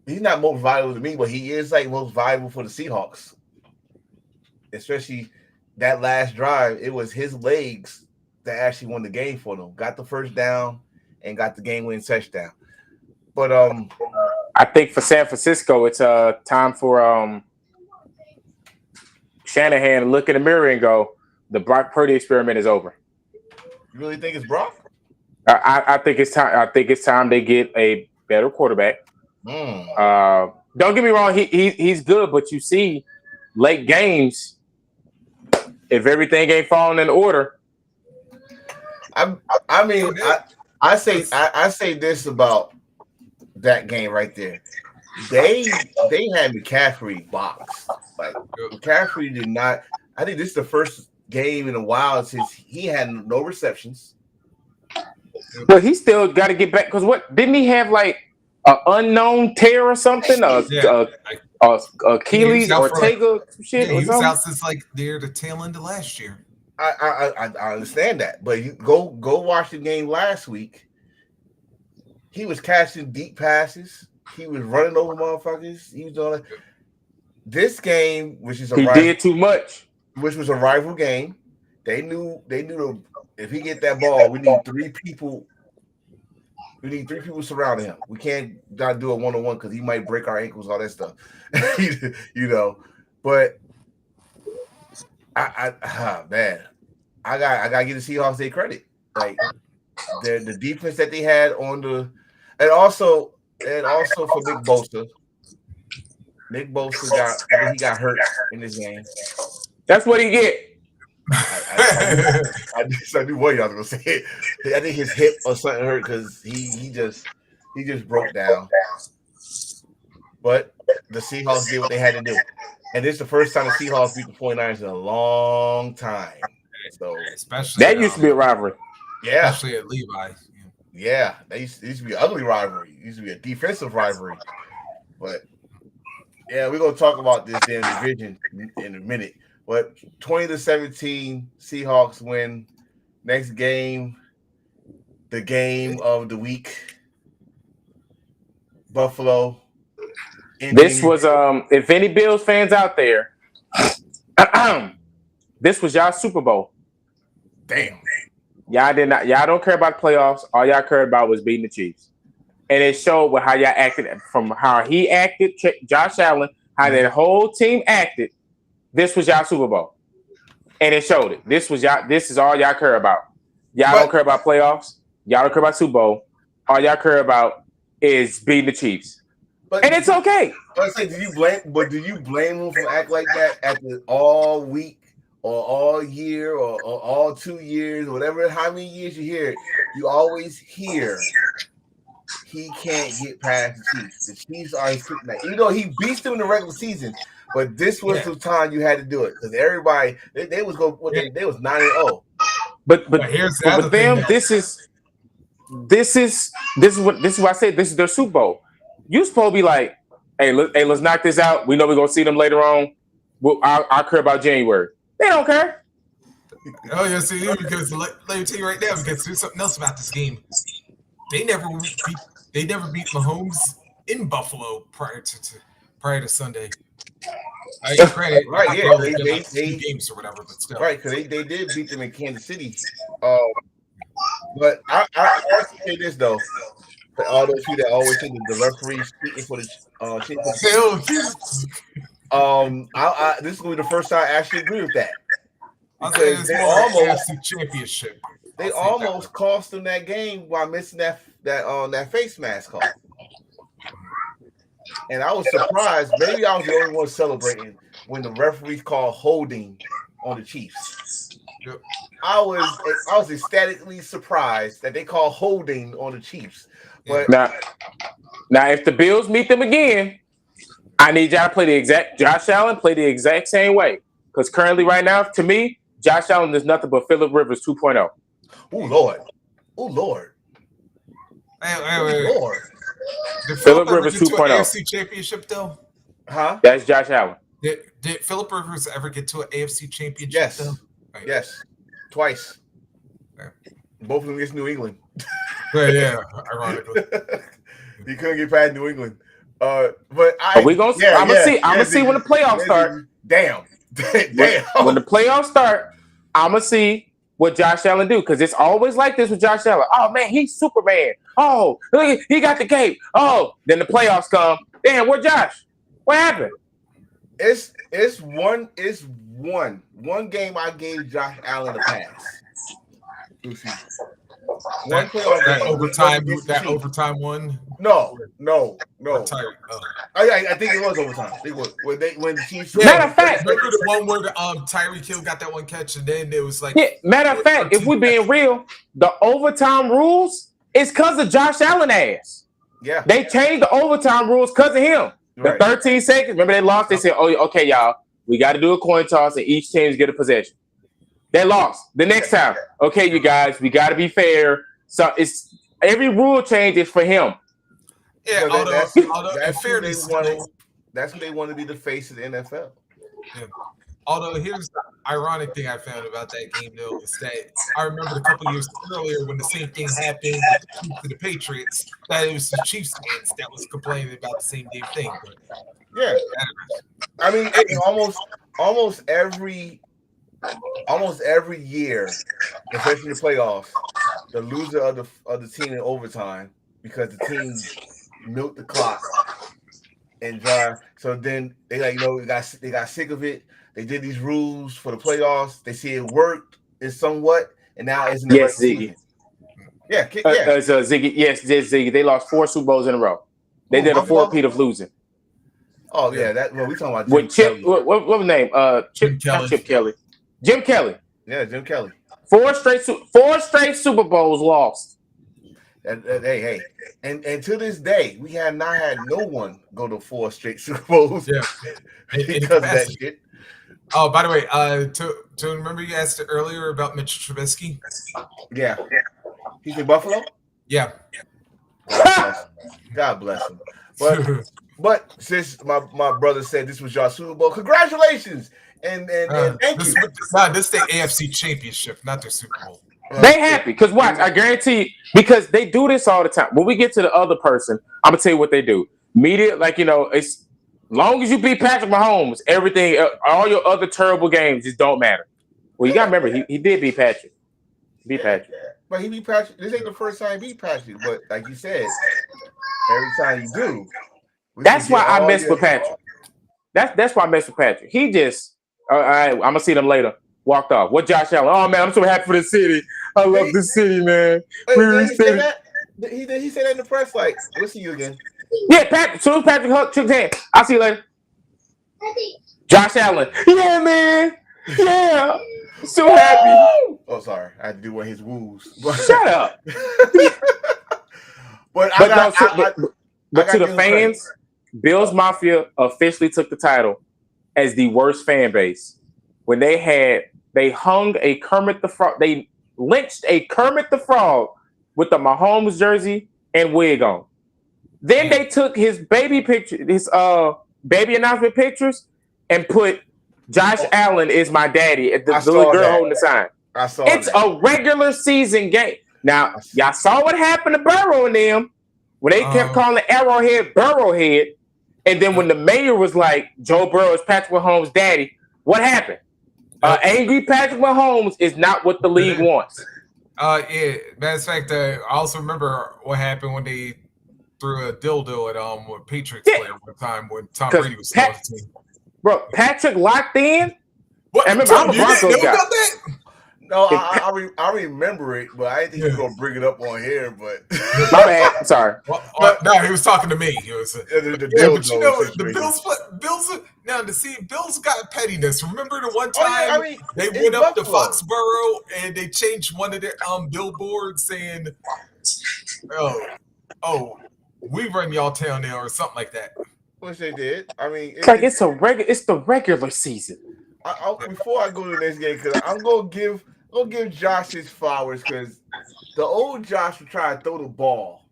He's not most valuable to me, but he is like most valuable for the Seahawks, especially that last drive. It was his legs that actually won the game for them. Got the first down and got the game-winning touchdown. But I think for San Francisco, it's time for Shanahan to look in the mirror and go, the Brock Purdy experiment is over. You really think it's Brock? I think it's time. I think it's time they get a better quarterback. Don't get me wrong, he's good, but you see, late games, if everything ain't falling in order. I say this about that game right there. They had McCaffrey boxed. Like McCaffrey did not. I think this is the first game in a while since he had no receptions. But he still got to get back because what didn't he have like an unknown tear or something? Achilles or Ortega shit. Yeah, he was out since like near the tail end of last year. I understand that, but you go watch the game last week. He was catching deep passes. He was running over motherfuckers. He was doing this game, which is did too much. Which was a rival game. They knew if he get that ball, we need three people. We need three people surrounding him. We can't not do a one-on-one because he might break our ankles, all that stuff. But I gotta give the Seahawks their credit. Like the defense that they had on the and also for Nick Bosa. Nick Bosa got hurt in this game. That's what he get. I knew what y'all was gonna say. I think his hip or something hurt because he just broke down. But the Seahawks did what they had to do. And this is the first time the Seahawks beat the 49ers in a long time. So especially that used to be a rivalry. Yeah. Especially at Levi. Yeah. That used to be an ugly rivalry. It used to be a defensive rivalry. But yeah, we're gonna talk about this damn division in a minute. But 20-17, Seahawks win. Next game, the game of the week. Buffalo. This was if any Bills fans out there, this was y'all Super Bowl. Damn. Y'all don't care about the playoffs. All y'all cared about was beating the Chiefs. And it showed with how y'all acted, from how he acted, Josh Allen, how that whole team acted. This was y'all Super Bowl. And it showed it. This is all y'all care about. Y'all don't care about playoffs. Y'all don't care about Super Bowl. All y'all care about is beating the Chiefs. And it's okay. I say, do you blame him for acting like that after all week or all year or all 2 years, whatever, how many years you hear it, you always hear he can't get past the Chiefs. The Chiefs are his kryptonite. Even though he beats them in the regular season, but this was the time you had to do it because everybody they was 9-0. But them, this is why I said this is their Super Bowl. You supposed to be like, hey, let's knock this out. We know we're gonna see them later on. I'll care about January. They don't care. Oh yeah, see, because let me tell you right now, because there's something else about this game. They never beat Mahomes in Buffalo prior to Sunday. Granted, right? Yeah, they 2 games or whatever, but still, right? Because they did beat them in Kansas City. But I also say this though. For all those people that always think the referees cheating for the this is going to be the first time I actually agree with that. Because they almost championship. They almost cost them that game while missing that face mask call. And I was surprised. Maybe I was the only one celebrating when the referee called holding on the Chiefs. Yep. I was ecstatically surprised that they called holding on the Chiefs. But now, if the Bills meet them again, I need y'all to play Josh Allen play the exact same way. Because currently, right now, to me, Josh Allen is nothing but Phillip Rivers 2.0. Oh Lord. Wait. Lord. Did Phillip Rivers 2.0 AFC championship though? Huh? That's Josh Allen. Did Phillip Rivers ever get to an AFC championship? Yes. Right. Yes. Twice. Yeah. Both of them against New England. Yeah, ironically. He couldn't get past New England. But I'm gonna see when the playoffs start. Damn. When the playoffs start, I'm gonna see what Josh Allen do, because it's always like this with Josh Allen. Oh man, he's Superman. Oh, look, he got the cape. Oh, then the playoffs come. Damn, where Josh? What happened? It's one game I gave Josh Allen a pass. One playoff game. That overtime one. No. I think it was overtime. When the Chiefs. Matter of fact, remember the one where Tyreek Hill got that one catch, and then it was like. Yeah, matter of fact, if we're being real, the overtime rules is because of Josh Allen ass. Yeah. They changed the overtime rules because of him. Right. The 13 seconds. Remember they lost. They said, "Oh, okay, y'all, we got to do a coin toss, and each team get a possession." They lost. The next time, okay, you guys, we got to be fair. So it's every rule change is for him. Yeah, so that's who they want to be the face of the NFL. Yeah. Although here's the ironic thing I found about that game, though, is that I remember a couple years earlier when the same thing happened to the Patriots, that it was the Chiefs fans that was complaining about the same damn thing. But, yeah, I mean, almost every year, especially the playoffs, the loser of the team in overtime, because the team milked the clock and drive. So then they they got sick of it. They did these rules for the playoffs. They see it worked somewhat, and now it's in the Ziggy. Yeah. So Ziggy, yes, Ziggy. They lost 4 Super Bowls in a row. They did a 4-peat of losing. Oh yeah, we talking about with Chip. What was his name? Chip Kelly. Jim Kelly. Yeah, Jim Kelly. 4 straight Super Bowls lost. Hey, and to this day, we have not had no one go to 4 straight Super Bowls. Yeah, because of that shit. Oh, by the way, to remember you asked earlier about Mitch Trubisky. Yeah, he's in Buffalo. Yeah. God bless him. But But since my brother said this was your Super Bowl, congratulations and thank you. This the AFC Championship, not the Super Bowl. They happy because watch, I guarantee because they do this all the time. When we get to the other person, I'm gonna tell you what they do. Media, like it's long as you beat Patrick Mahomes, everything, all your other terrible games just don't matter. Well, you gotta remember he did beat Patrick. He beat Patrick. But he beat Patrick. This ain't the first time he beat Patrick, but like you said, every time you do. That's why I mess with Patrick. That's why I mess with Patrick. He just, all right, I'm gonna see them later. Walked off. What Josh Allen? Oh man, I'm so happy for the city. I love the city, man. Wait, he said that? He said that in the press. Like, we'll see you again. Yeah, Patrick. Soon as Patrick shook his hand, I'll see you later. Josh Allen. Yeah, man. Yeah. So happy. Oh, sorry. I had to do one of his woos. Shut up. But to the fans, Bills Mafia officially took the title as the worst fan base when they hung a Kermit the Frog. They lynched a Kermit the Frog with the Mahomes jersey and wig on. Then they took his baby picture, his baby announcement pictures, and put Josh Allen is my daddy at the little girl holding the sign. I saw it's a regular season game. Now, y'all saw what happened to Burrow and them when they kept calling Arrowhead Burrowhead. And then when the mayor was like, Joe Burrow is Patrick Mahomes' daddy, what happened? Angry Patrick Mahomes is not what the league wants. Yeah. Matter of fact, I also remember what happened when they threw a dildo at with Patriots player one time when Tom Brady was still on the team. Bro, Patrick locked in. What? I remember, I'm a Broncos guy. No, I remember it, but I didn't think you were gonna bring it up on here. But my bad. I'm sorry. No, he was talking to me. He was the Bills. Now to see Bills got pettiness. Remember the one time they went up to Foxborough and they changed one of their billboards saying, "Oh, we run y'all town now" or something like that. Which they did. I mean, it's the regular season. Before I go to the next game, because I'm gonna give Josh his flowers, because the old Josh would try to throw the ball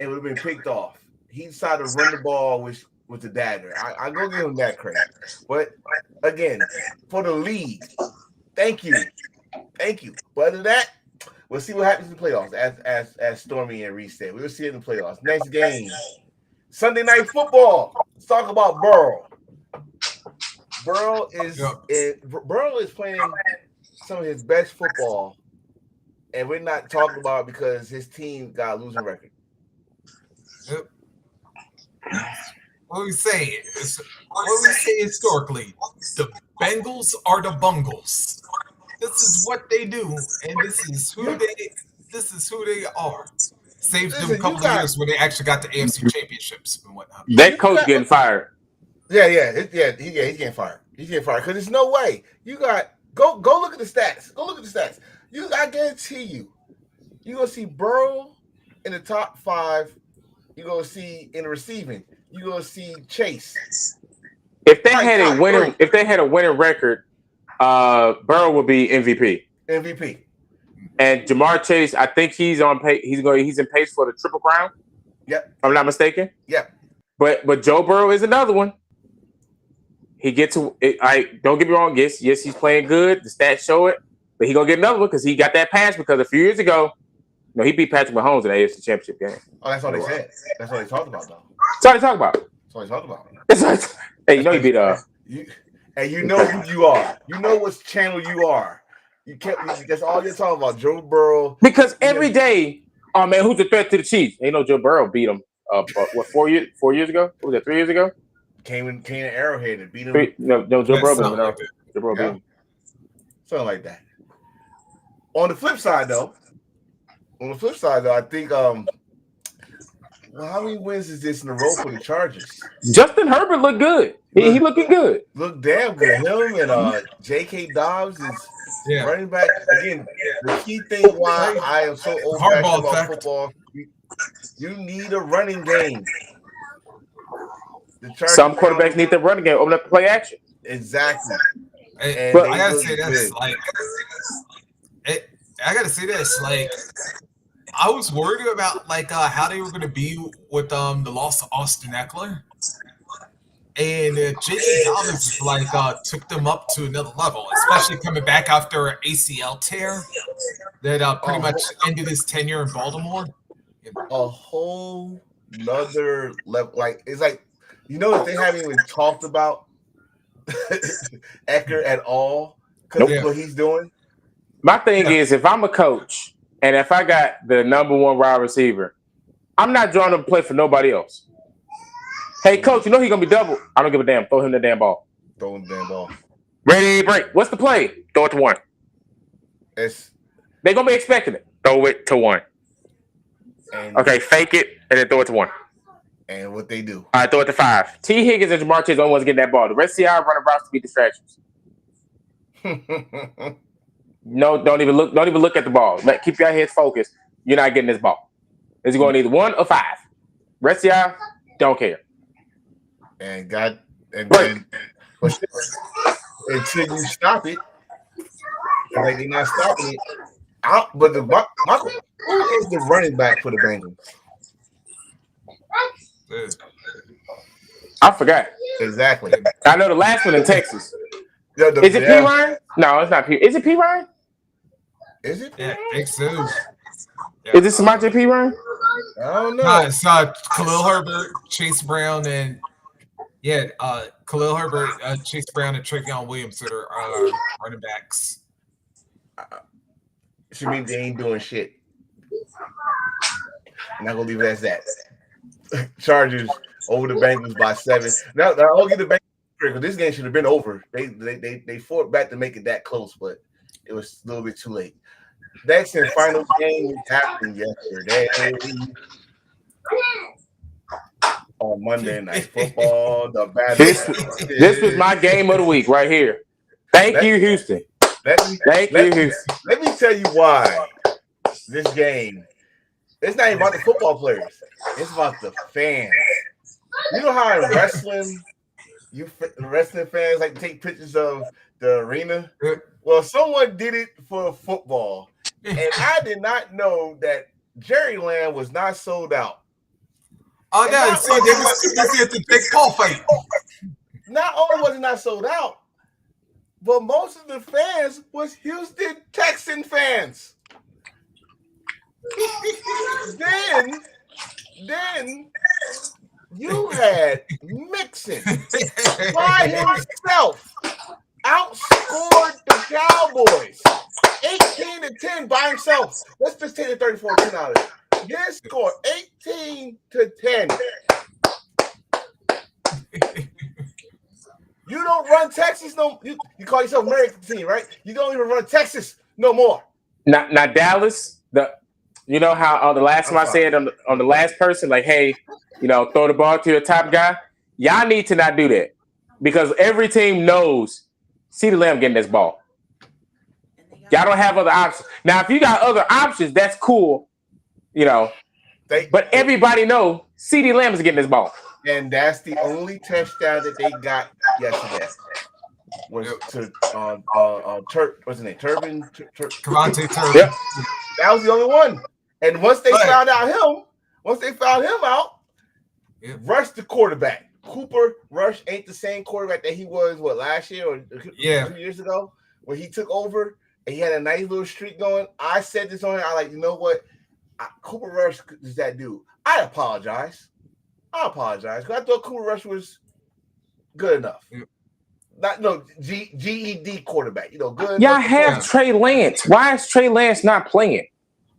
and would have been picked off. He decided to run the ball with the dagger. I go give him that credit. But again, for the league, thank you. But other than that, we'll see what happens in the playoffs. As Stormy and Reese said, we'll see it in the playoffs. Next game, Sunday Night Football. Let's talk about Burrow. Burrow is playing some of his best football, and we're not talking about it because his team got a losing record. Yep. What we say historically, the Bengals are the Bungles. This is what they do, and this is who they are. Saved them a couple of years when they actually got the AFC championships and whatnot. That coach getting fired. Yeah, he's getting fired. He's getting fired because there's no way you got go look at the stats. Go look at the stats. I guarantee you're gonna see Burrow in the top 5. You're gonna see in the receiving. You're gonna see Chase. If they had a winning record, Burrow would be MVP. And Jamar Chase, I think he's on pace. He's in pace for the Triple Crown. Yep, if I'm not mistaken. Yep. But Joe Burrow is another one. He gets to. Don't get me wrong. Yes, he's playing good. The stats show it. But he gonna get another one because he got that pass because a few years ago, he beat Patrick Mahomes in the AFC Championship game. Oh, that's all they said. That's all they talked about, though. That's all they talk about. That's all they talked about. Hey, you beat you know who you are. You know what channel you are. That's all you're talking about, Joe Burrow. Because every day, oh man, who's the threat to the Chiefs? Joe Burrow beat him. 4 years ago? What was that? 3 years ago? Came in Arrowhead and beat him. Joe Burrow beat him. Something like that. On the flip side, though, I think how many wins is this in a row for the Chargers? Justin Herbert looked good. He looking good. Look damn good. Him and J.K. Dobbs is running back. Again, the key thing why I am so old-fashioned about football, you need a running game. Some quarterbacks need the running game. Open up the play action. Exactly. But I gotta say this, I gotta say this, I was worried about how they were gonna be with the loss of Austin Eckler, And J.K. Dobbins took them up to another level, especially coming back after an ACL tear that pretty much ended his tenure in Baltimore. A whole nother level. Like it's like if they haven't even talked about Eckler at all because of what he's doing. My thing is, if I'm a coach and if I got the number one wide receiver, I'm not drawing him to play for nobody else. Hey, coach, he's gonna be double. I don't give a damn. Throw him the damn ball. Throw him the damn ball. Ready, break. What's the play? Throw it to one. They're gonna be expecting it. Throw it to one. Okay, fake it and then throw it to one. And what they do? All right, throw it to 5. T. Higgins and Jamar Chase are the only ones getting that ball. The rest of the running routes to be distractions. No, don't even look at the ball. Keep your heads focused. You're not getting this ball. It's going either 1 or 5. Rest of y'all don't care. And then until you stop it, like they're not stopping it. But Michael, who is the running back for the Bengals? I forgot. Exactly. I know the last one in Texas. Is it P. Ryan? No, it's not P. Is it P. Ryan? Is it? Yeah, I think so. Yeah. Is this Samaje P. Ryan? I don't know. No, it's Khalil Herbert, Chase Brown, and Khalil Herbert, Chase Brown, and Travion Williams that are running backs. She means they ain't doing shit. I'm not gonna leave it as that. Chargers over the Bengals by 7. Now I'll give the Bengals because this game should have been over. They fought back to make it that close, but it was a little bit too late. Next and final game happened yesterday on Monday Night Football. This was my game of the week right here. Thank you, Houston. Let me tell you why this game. It's not even about the football players. It's about the fans. You know how in wrestling, wrestling fans like to take pictures of the arena? Well, someone did it for football. And I did not know that Jerryland was not sold out. Oh, no. See, they was too busy at the big Paul fight. Not only was it not sold out, but most of the fans was Houston Texan fans. then you had Mixon by himself outscored the Cowboys 18-10 by himself. Let's just take the 34-10 out of it. He scored 18-10. You don't run Texas no. You call yourself American team, right? You don't even run Texas no more. Now Dallas. You know how on the last time I said on the last person, like, hey, throw the ball to your top guy. Y'all need to not do that because every team knows CeeDee Lamb getting this ball. Y'all don't have other options. Now, if you got other options, that's cool, but everybody know CeeDee Lamb is getting this ball. And that's the only touchdown that they got yesterday. Was to what's his name? Kevontae Turpin. Yep. That was the only one. And once they found him out, Rush the quarterback. Cooper Rush ain't the same quarterback that he was last year or 2 years ago when he took over and he had a nice little streak going. I said this on here. I like, you know what? Cooper Rush is that dude. I apologize because I thought Cooper Rush was good enough. GED quarterback, good. Y'all have Trey Lance. Why is Trey Lance not playing?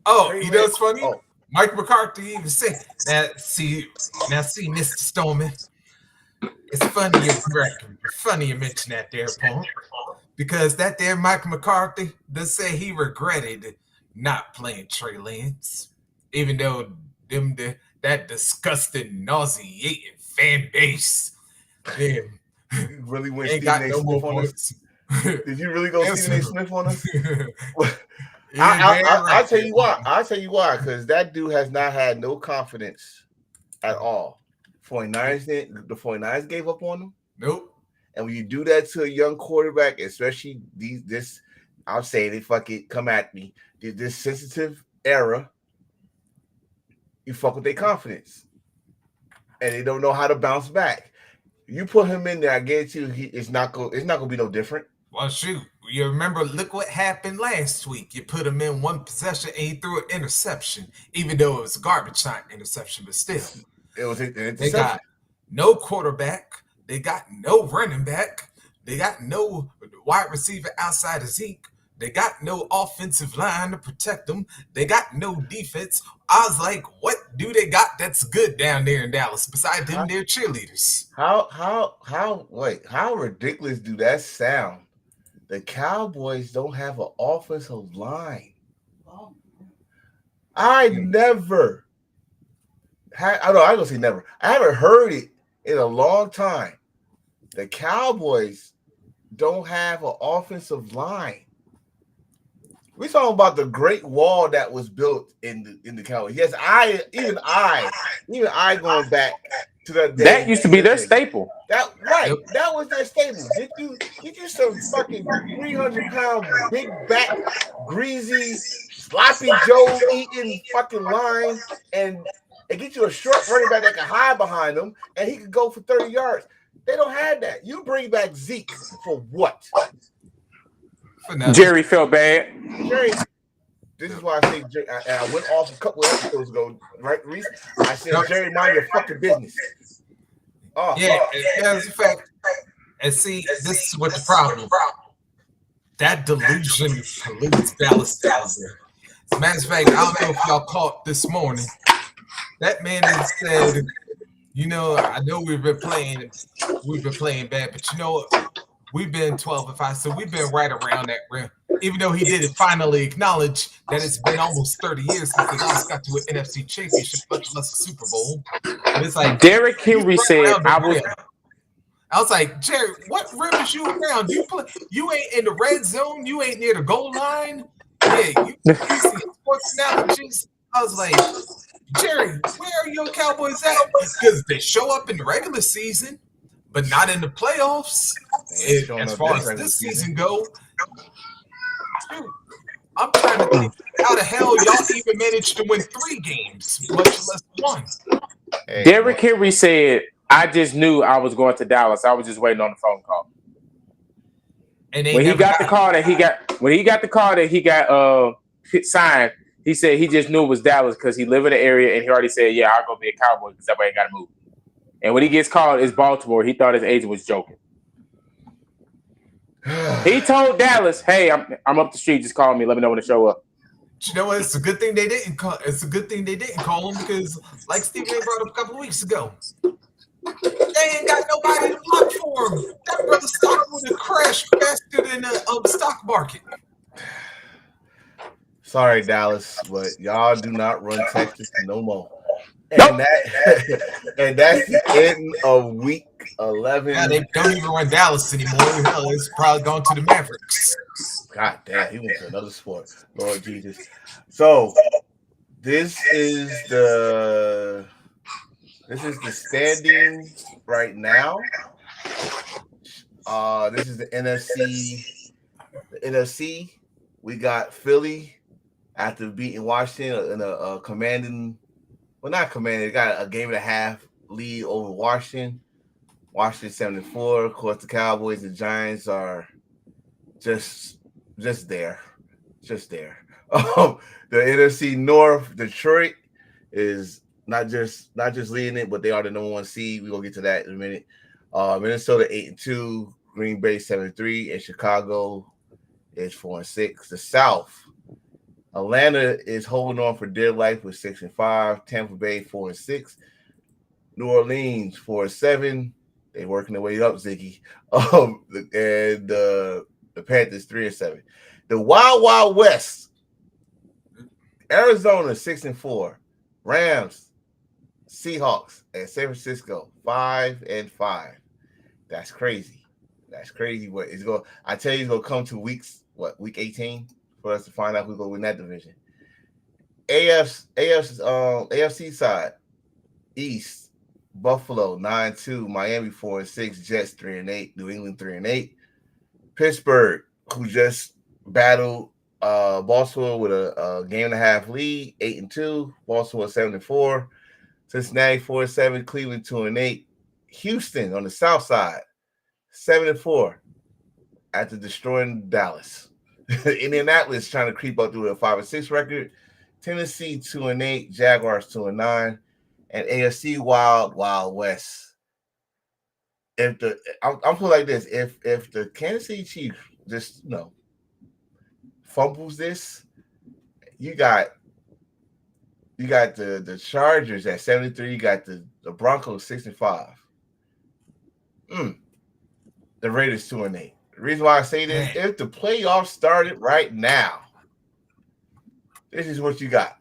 Oh, you know what's funny? Oh. Mike McCarthy even said that. See, Mr. Stoneman, it's funny you mention that there, Paul, because that there Mike McCarthy does say he regretted not playing Trey Lance, even though that disgusting, nauseating fan base. You really went Stephen A. Smith on us? Did you really go Stephen A. Smith on us? I'll tell you why. Because that dude has not had no confidence at all. The 49ers gave up on him. Nope. And when you do that to a young quarterback, especially I'll say they fuck it, come at me. This sensitive era, you fuck with their confidence. And they don't know how to bounce back. You put him in there, I guarantee you, it's not gonna be no different. Well, shoot, you remember? Look what happened last week. You put him in one possession and he threw an interception, even though it was a garbage time interception. But still, It was an interception. they got no quarterback. They got no running back. They got no wide receiver outside of Zeke. They got no offensive line to protect them. They got no defense. I was like, what do they got that's good down there in Dallas besides them, their cheerleaders? How ridiculous do that sound? The Cowboys don't have an offensive line. I never had, I don't gonna say never. I haven't heard it in a long time. The Cowboys don't have an offensive line. We're talking about the Great Wall that was built in the Cowboys. Yes, even I going back to that day. That used to be their staple. That was their staple. Get you some fucking 300-pound big back, greasy, sloppy Joe eating fucking line, and get you a short running back that can hide behind him, and he could go for 30 yards. They don't have that. You bring back Zeke for what? Jerry felt bad. Jerry, this is why I say Jerry, I went off a couple of episodes ago, right, Reese? I said, Jerry, mind your fucking business. Oh, yeah, that's a fact. And see, this is what the problem. That delusion pollutes Dallas. As a matter of fact, I don't know if y'all caught this morning. That man has said, I know we've been playing bad, but we've been 12-5, so we've been right around that rim. Even though he didn't finally acknowledge that it's been almost 30 years since the Dallas got to an NFC Championship, much less a Super Bowl. And it's like Derrick Henry said, I was like, Jerry, what rim is you around? You ain't in the red zone. You ain't near the goal line. Yeah, you see sports analogies. I was like, Jerry, where are your Cowboys at? Because they show up in the regular season, but not in the playoffs. As far as this season go, dude, I'm trying to think how the hell y'all even managed to win 3 games, much less 1. Derrick Henry said, I just knew I was going to Dallas. I was just waiting on the phone call. And when he got the call that he got signed, he said he just knew it was Dallas because he lived in the area and he already said, yeah, I'll go be a Cowboy because that way I ain't got to move. And when he gets called, it's Baltimore. He thought his agent was joking. He told Dallas, "Hey, I'm up the street. Just call me. Let me know when to show up." You know what? It's a good thing they didn't call. It's a good thing they didn't call him because, like Stephen A. brought up a couple of weeks ago, they ain't got nobody to block for him. That brother stock would have crashed faster than the stock market. Sorry, Dallas, but y'all do not run Texas no more. And that's the end of week 11. Yeah, they don't even run Dallas anymore. Hell, it's probably gone to the Mavericks. God damn, he went to another sport. Lord Jesus. So this is the standing right now. This is the NFC. The NFC. We got Philly after beating Washington in a commanding. Well, not commanding. They got a 1.5 lead over Washington. Washington 74. Of course, the Cowboys and Giants are just there. The NFC North, Detroit is not just leading it, but they are the number 1 seed. We're gonna get to that in a minute. Minnesota 8-2, Green Bay 7-3, and Chicago is 4-6. The South. Atlanta is holding on for dear life with 6-5. Tampa Bay 4-6. New Orleans 4-7. They working their way up, Ziggy. And the Panthers 3-7. The Wild West. Arizona 6-4. Rams, Seahawks, and San Francisco 5-5. That's crazy. What it's going? I tell you, it's gonna come to week 18. For us to find out who's going to win that division. AFC side, East, Buffalo 9-2, Miami 4-6, Jets 3-8, New England 3-8, Pittsburgh, who just battled Baltimore with a 1.5 lead, 8-2, Baltimore 7-4, Cincinnati 4-7, Cleveland 2-8, Houston on the south side, 7-4 after destroying Dallas. Indianapolis trying to creep up to a 5-6 record. Tennessee 2-8, Jaguars 2-9, and AFC Wild West. I'm putting like this: if the Kansas City Chiefs just fumbles this, you got the Chargers at 73. You got the Broncos 65. The Raiders 2-8. The reason why I say this: if the playoffs started right now, this is what you got.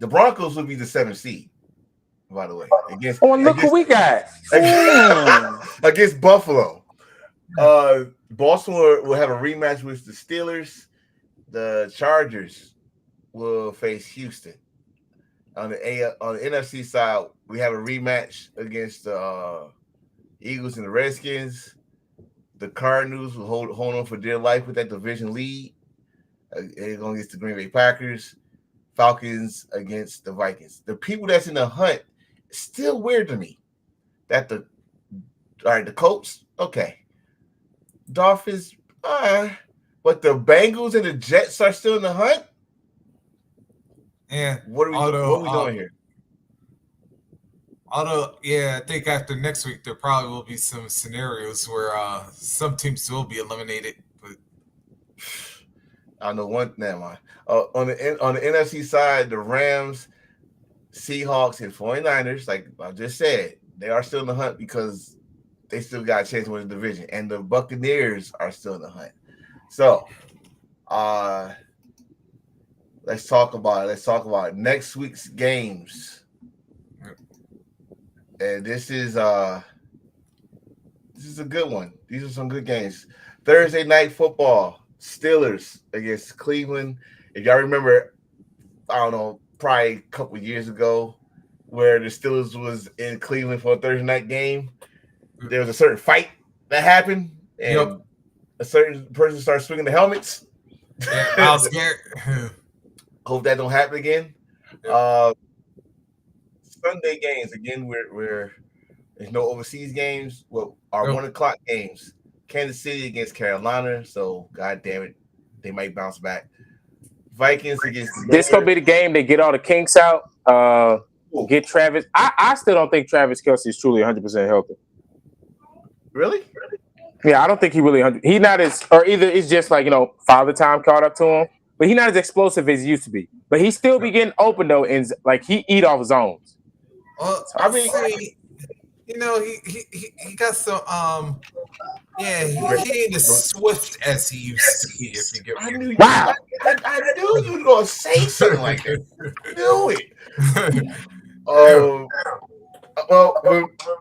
The Broncos would be the 7th seed. By the way, look who we got against Buffalo. Baltimore will have a rematch with the Steelers. The Chargers will face Houston. On the NFC side, we have a rematch against the Eagles and the Redskins. The Cardinals will hold on for dear life with that division lead. They're going against the Green Bay Packers. Falcons against the Vikings. The people that's in the hunt, still weird to me that the Colts, okay. Dolphins, but the Bengals and the Jets are still in the hunt? Yeah. What are we doing here? Although, I think after next week there probably will be some scenarios where some teams will be eliminated. But I know one. Never mind. On the NFC side, the Rams, Seahawks, and 49ers, like I just said, they are still in the hunt because they still got a chance to win the division, and the Buccaneers are still in the hunt. So, let's talk about it. Let's talk about next week's games. And this is a good one. These are some good games. Thursday night football, Steelers against Cleveland. If y'all remember, I don't know, probably a couple of years ago, where the Steelers was in Cleveland for a Thursday night game, there was a certain fight that happened, and a certain person started swinging the helmets. Yeah, I was scared. Hope that don't happen again. Sunday games again. Where there's no overseas games. Well, our 1:00 games. Kansas City against Carolina. So, God damn it, they might bounce back. Vikings against. This gonna be the game. They get all the kinks out. Get Travis. I still don't think Travis Kelce is truly 100% healthy. Really? Yeah, I don't think he really. He not as, or either it's just like father time caught up to him. But he's not as explosive as he used to be. But he still be getting open though, and like he eat off zones. I mean, he got some. He ain't as swift as he used to be. If you get I knew you were gonna say something like that. Knew it. Well,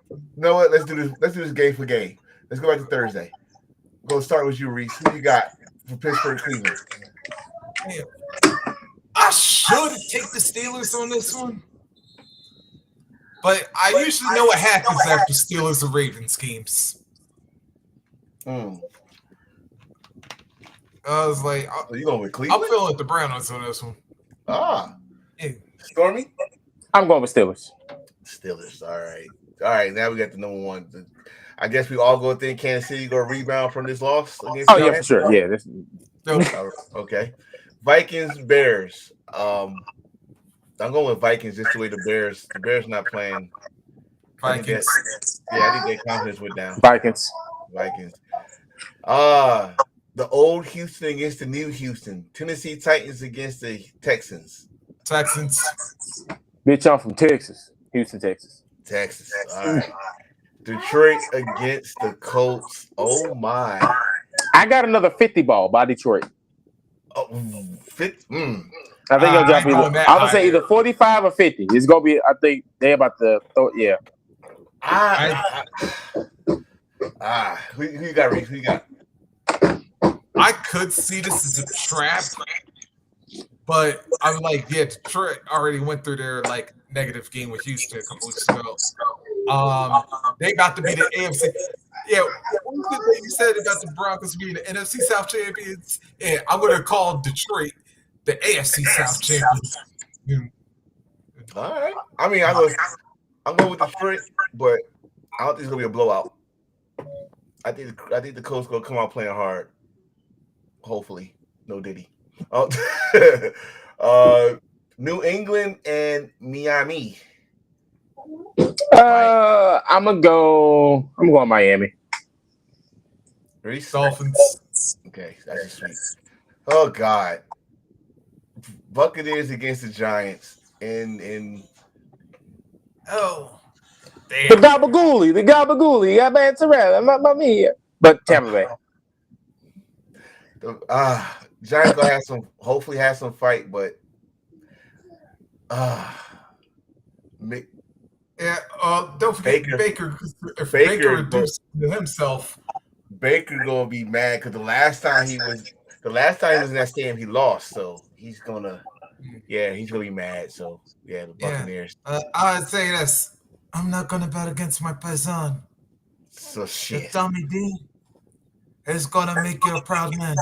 you know what? Let's do this. Let's do this game for game. Let's go back to Thursday. We're gonna start with you, Reese. Who you got for Pittsburgh, Cleveland? I should take the Steelers on this one, but I usually know what happens after Steelers and Ravens games. I was like, you going with Cleveland? I'm feeling the Browns on this one. Stormy? I'm going with Steelers. Steelers. All right. Now we got the number one. I guess we all go think Kansas City going to rebound from this loss. Oh yeah, for sure. Yeah. Okay. Vikings, Bears. I'm going with Vikings just the way the Bears not playing. Vikings. I think their confidence went down. Vikings. The old Houston against the new Houston. Tennessee Titans against the Texans. Bitch, I'm from Texas. Houston, Texas. All right. Detroit against the Colts. Oh my. I got another 50 ball by Detroit. Oh, 50. I think it'll drop either. I would say either 45 or 50. It's gonna be. I think they're about to throw. Yeah. Who you got, Reese? Who you got? I could see this as a trap, but I'm like, Detroit already went through their negative game with Houston a couple weeks ago. They got to be the AFC. Yeah, what was the thing you said about the Broncos being the NFC South champions? Yeah, I'm going to call Detroit the AFC South champions. All right. I mean, I'm going with Detroit, but I don't think it's gonna be a blowout. I think the Colts gonna come out playing hard. Hopefully, no Diddy. New England and Miami. I'm gonna go Miami. Reese? Dolphins. Okay, that's just sweet. Oh God, Buccaneers against the Giants in Oh, The damn. Gabagooli, got bad Terrell, not me. But Tampa Bay. Giants gonna hopefully have some fight, but Yeah. Don't forget Baker. If Baker Baker reduced himself. Baker gonna be mad because the last time he was in that stadium, he lost. So he's gonna be mad. So yeah, the Buccaneers. I'd say this. I'm not gonna bet against my paisan. So shit. If Tommy D is gonna make you a proud man.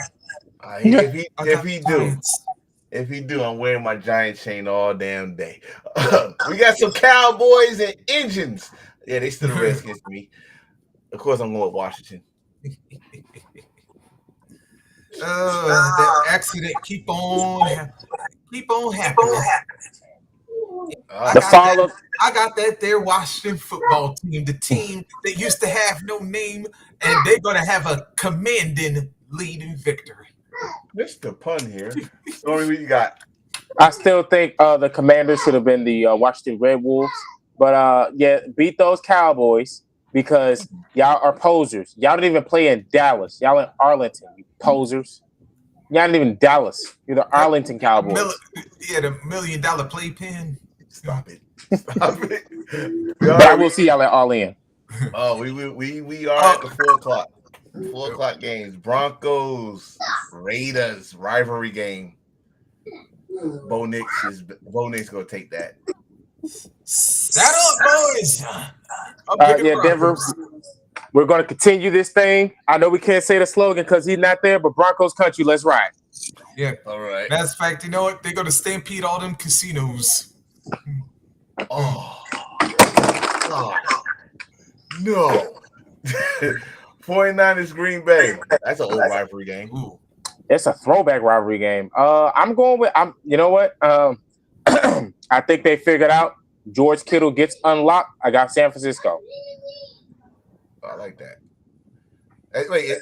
If he do, I'm wearing my Giant chain all damn day. We got some Cowboys and Indians. Yeah, they still the Redskins to me. Of course, I'm going with Washington. The accident keep on happening. I got that there Washington football team, the team that used to have no name, and they're gonna have a commanding lead in victory. Mr. Pun here. Stormy, what you got? I still think the Commanders should have been the Washington Red Wolves, but beat those Cowboys because y'all are posers. Y'all didn't even play in Dallas. Y'all in Arlington, you posers. Y'all not even Dallas. You're the Arlington Cowboys. The $1 million playpen. Stop it. But I will see y'all at All-In. Oh, we are at the 4 o'clock. 4 o'clock games. Broncos, Raiders, rivalry game. Bo Nix gonna take that. Saddle up, boys. Denver. We're going to continue this thing. I know we can't say the slogan because he's not there, but Broncos country, let's ride. Yeah. All right. Matter of fact, you know what? They're going to stampede all them casinos. Oh. No. 49ers Green Bay. That's an old rivalry game. Ooh. It's a throwback rivalry game. I'm going with you know what? I think they figured out George Kittle gets unlocked. I got San Francisco. I like that. Wait,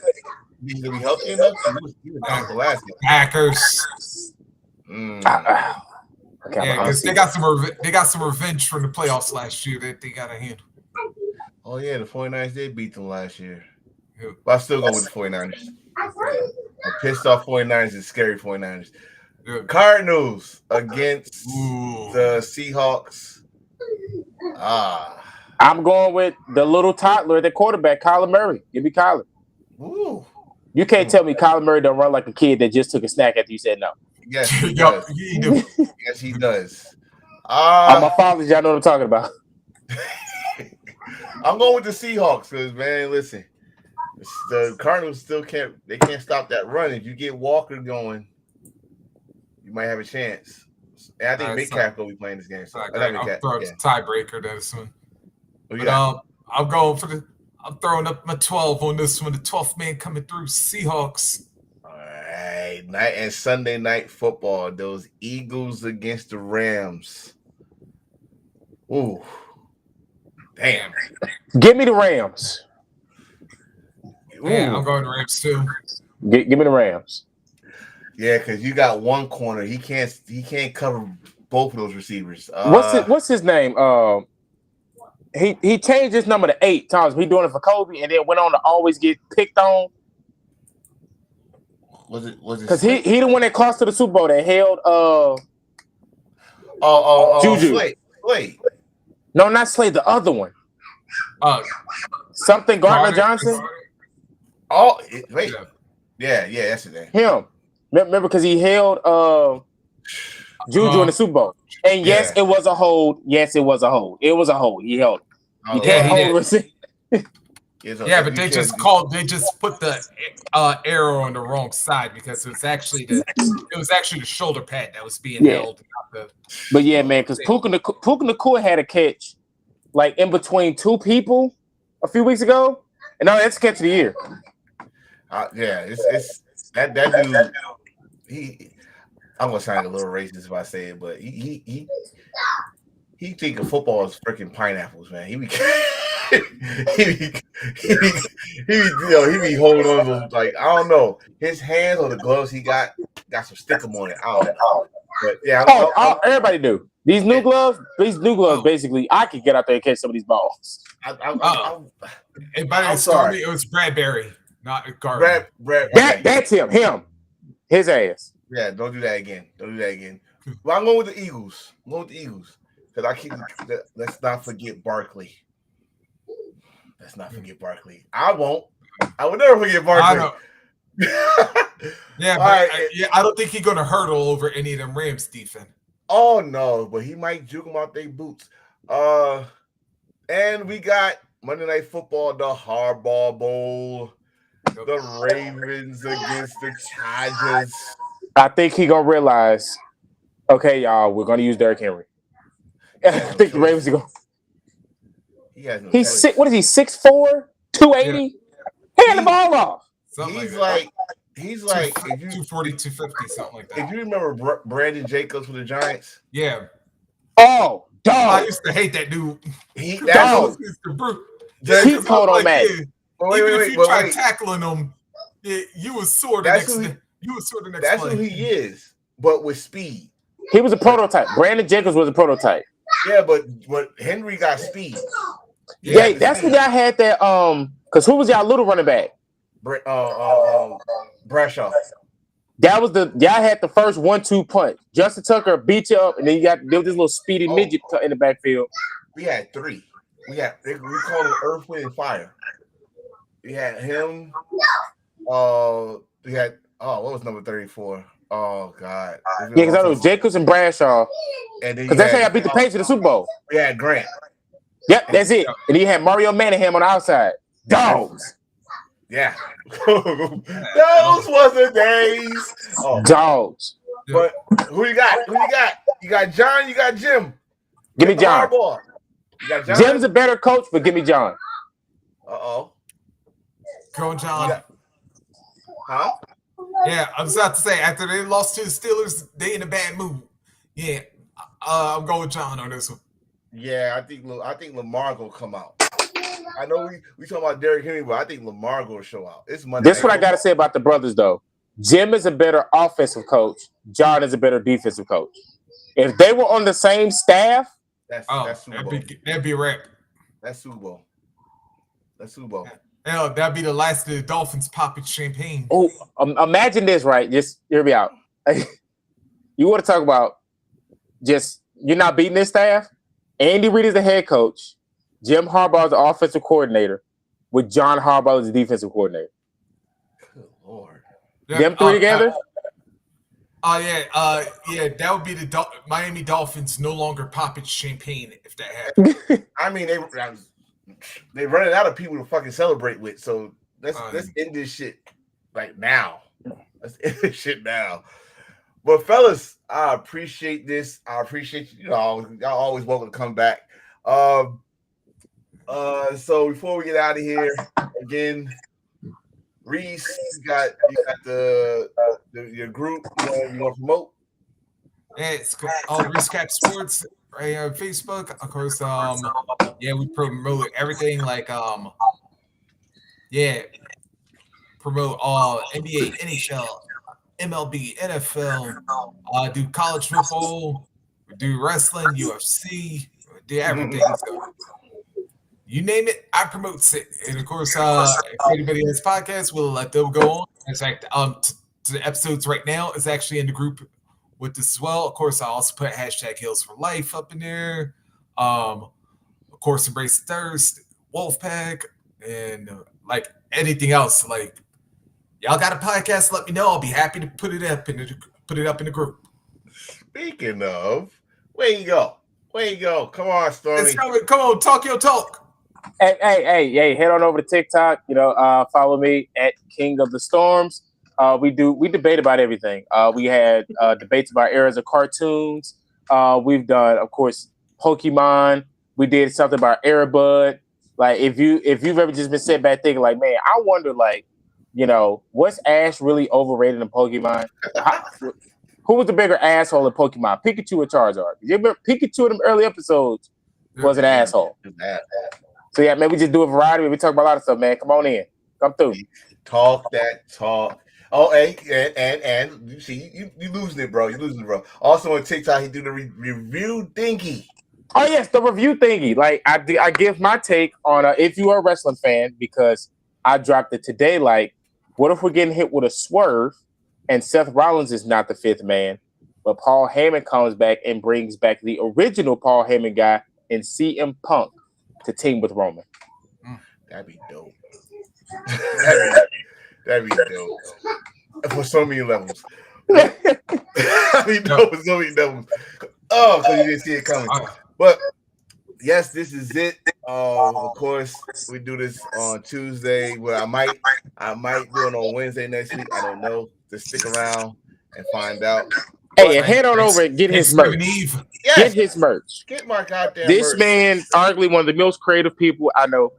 did we help you enough? He was down for last game. Packers. Okay, Yeah, because they got some revenge from the playoffs last year that they got to handle. Oh yeah, the 49ers did beat them last year. Yeah. But I still go with the 49ers. I'm pissed off 49ers and scary 49ers. Yeah. Cardinals against Ooh. the Seahawks. I'm going with the little toddler, the quarterback, Kyler Murray. Give me Kyler. Ooh. You can't tell me Kyler Murray don't run like a kid that just took a snack after you said no. Yes, he does. Yes, he does. My fathers, y'all know what I'm talking about. I'm going with the Seahawks because, man, listen, the Cardinals still can't stop that run. If you get Walker going, you might have a chance. And I think Metcalf will be playing this game. So I'll throw a tiebreaker to this one. But, I'm going I'm throwing up my 12 on this one. The 12th man coming through, Seahawks. All right, night and Sunday night football. Those Eagles against the Rams. Ooh, damn! Give me the Rams. Yeah, I'm going Rams too. Give me the Rams. Yeah, because you got one corner. He can't cover both of those receivers. What's his name? He changed his number to 8 times. He doing it for Kobe, and then went on to always get picked on. Was it? Because he the one that cost to the Super Bowl that held Juju. Slade. No, not Slade. The other one. Something Gardner Johnson. Oh, wait. Yeah, that's his name. Him. Remember, because he held Juju in the Super Bowl. And yes, it was a hold. Yes, it was a hold. It was a hold. He held. Oh, yeah, but they just put the arrow on the wrong side because it was actually the shoulder pad that was being held. But yeah, man, because Puka Nacua had a catch like in between two people, a few weeks ago, and now that's catch of the year. Yeah, it's that dude. I'm gonna sound a little racist if I say it, but he think of football as freaking pineapples, man. He be he be holding on to those, like, I don't know, his hands or the gloves he got some stickum on it. I don't know, but yeah. Everybody do. These new gloves, basically, I could get out there and catch some of these balls. And by the way, sorry, it was Bradbury, not Gardner. That's him. His ass. Yeah, don't do that again. Well, I'm going with the Eagles. Because let's not forget Barkley. I won't. I would never forget Barkley. I don't think he's going to hurdle over any of them Rams defense. Oh, no, but he might juke them out their boots. And we got Monday Night Football, the Harbaugh Bowl, the Ravens against the Chargers. I think he gonna realize, okay, y'all, we're gonna use Derrick Henry. I think the Ravens are going. He's sick. What is he? 6'4", 280. Hand the ball off. He's like 240, 250, something like that. If you remember Brandon Jacobs for the Giants, yeah. Oh, dog! I used to hate that dude. He cold on Matt. Even if you tried tackling him, you was sore the next play. That's who he is, but with speed. He was a prototype. Brandon Jacobs was a prototype. Yeah, but Henry got speed. Yeah, that's when y'all had that. Because who was y'all little running back? Bradshaw. That was y'all had the first 1-2 punch. Justin Tucker beat you up, and then there was this little speedy midget in the backfield. We had three. We called him Earth, Wind, and Fire. We had him. We had what was number 34? Oh God. Yeah, because I know Jacobs and Bradshaw. Because that's how I beat the Patriots in the Super Bowl. We had Grant. Yep, that's it. And he had Mario Manningham on the outside. Dogs. Yeah. Those was the days. Dogs. But who you got? You got John, you got Jim. Give me John. You got John. Jim's a better coach, but give me John. Go John. Huh? Yeah, I was about to say, after they lost to the Steelers, they in a bad mood. Yeah, I'm going with John on this one. Yeah, I think Lamar gonna come out. I know we talking about Derrick Henry, but I think Lamar gonna show out. It's Monday. This is what I gotta say about the brothers, though. Jim is a better offensive coach. John is a better defensive coach. If they were on the same staff, that's Super Bowl. That'd be a wrap. That's Super Bowl. Hell, that'd be the last of the Dolphins popping champagne. Oh, imagine this, right? Just hear me out. You want to talk about just you're not beating this staff? Andy Reid is the head coach. Jim Harbaugh is the offensive coordinator, with John Harbaugh as the defensive coordinator. Good Lord. Them three together? Yeah, that would be the Miami Dolphins no longer popping champagne if that happened. I mean, they running out of people to fucking celebrate with, so let's end this shit like now. Let's end this shit now. But fellas, I appreciate this. I appreciate you. Y'all always welcome to come back. So before we get out of here, again, Reese, you got your group you want to promote? Yeah, it's called Reese Cap Sports right on Facebook. Of course, we promote everything like promote all NBA, NHL, MLB, NFL, do college football, do wrestling, UFC, do everything. So you name it, I promote it. And of course, if anybody has podcasts, we'll let them go on. In fact, the episodes right now is actually in the group with this as well. Of course, I also put #Hills for Life up in there. Of course, Embrace the Thirst, Wolfpack, and like anything else. Like y'all got a podcast? Let me know. I'll be happy to put it up in the group. Speaking of, where you go? Come on, Stormy. Come on, talk your talk. Hey, head on over to TikTok. Follow me at King of the Storms. We debate about everything. We had debates about eras of cartoons. We've done, of course, Pokemon. We did something about Airbud. Like if you've ever just been sitting back thinking like, man, I wonder like, what's Ash really overrated in Pokemon? Who was the bigger asshole in Pokemon, Pikachu or Charizard? You remember Pikachu in them early episodes was an asshole. So yeah, man, we just do a variety. We talk about a lot of stuff, man. Come on in, come through. Talk that talk. Oh, and you see, you losing it, bro. You losing it, bro. Also on TikTok, he do the review thingy. Oh yes, the review thingy. Like I give my take on if you are a wrestling fan, because I dropped it today. Like, what if we're getting hit with a swerve and Seth Rollins is not the fifth man, but Paul Heyman comes back and brings back the original Paul Heyman guy and CM Punk to team with Roman? That'd be dope. That'd be dope for so many levels. That'd be dope for so many levels. Oh, because you didn't see it coming. But yes, this is it. Of course, we do this on Tuesday. Where I might do it on Wednesday next week. I don't know. Just stick around and find out. Hey, and head on over and get his merch. Yes. Get his merch. Get my goddamn This merch. man, arguably one of the most creative people I know.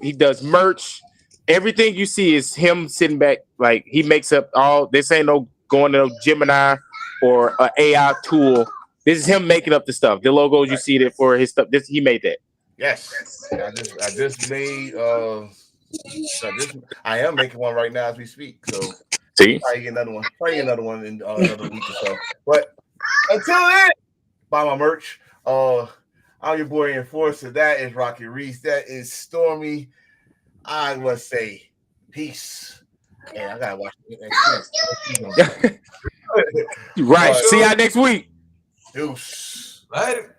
He does merch. Everything you see is him sitting back. Like he makes up all. This ain't no going to Gemini or an AI tool. This is him making up the stuff. The logos you see there for his stuff. He made that. Yes, I just made. I am making one right now as we speak. So see, probably get another one. Probably get another one in another week or so. But until then, buy my merch. I'm your boy Enforcer. That is Rocky Reese. That is Stormy. I must say peace. And I gotta watch it next week. Right. See y'all next week. Deuce. Later.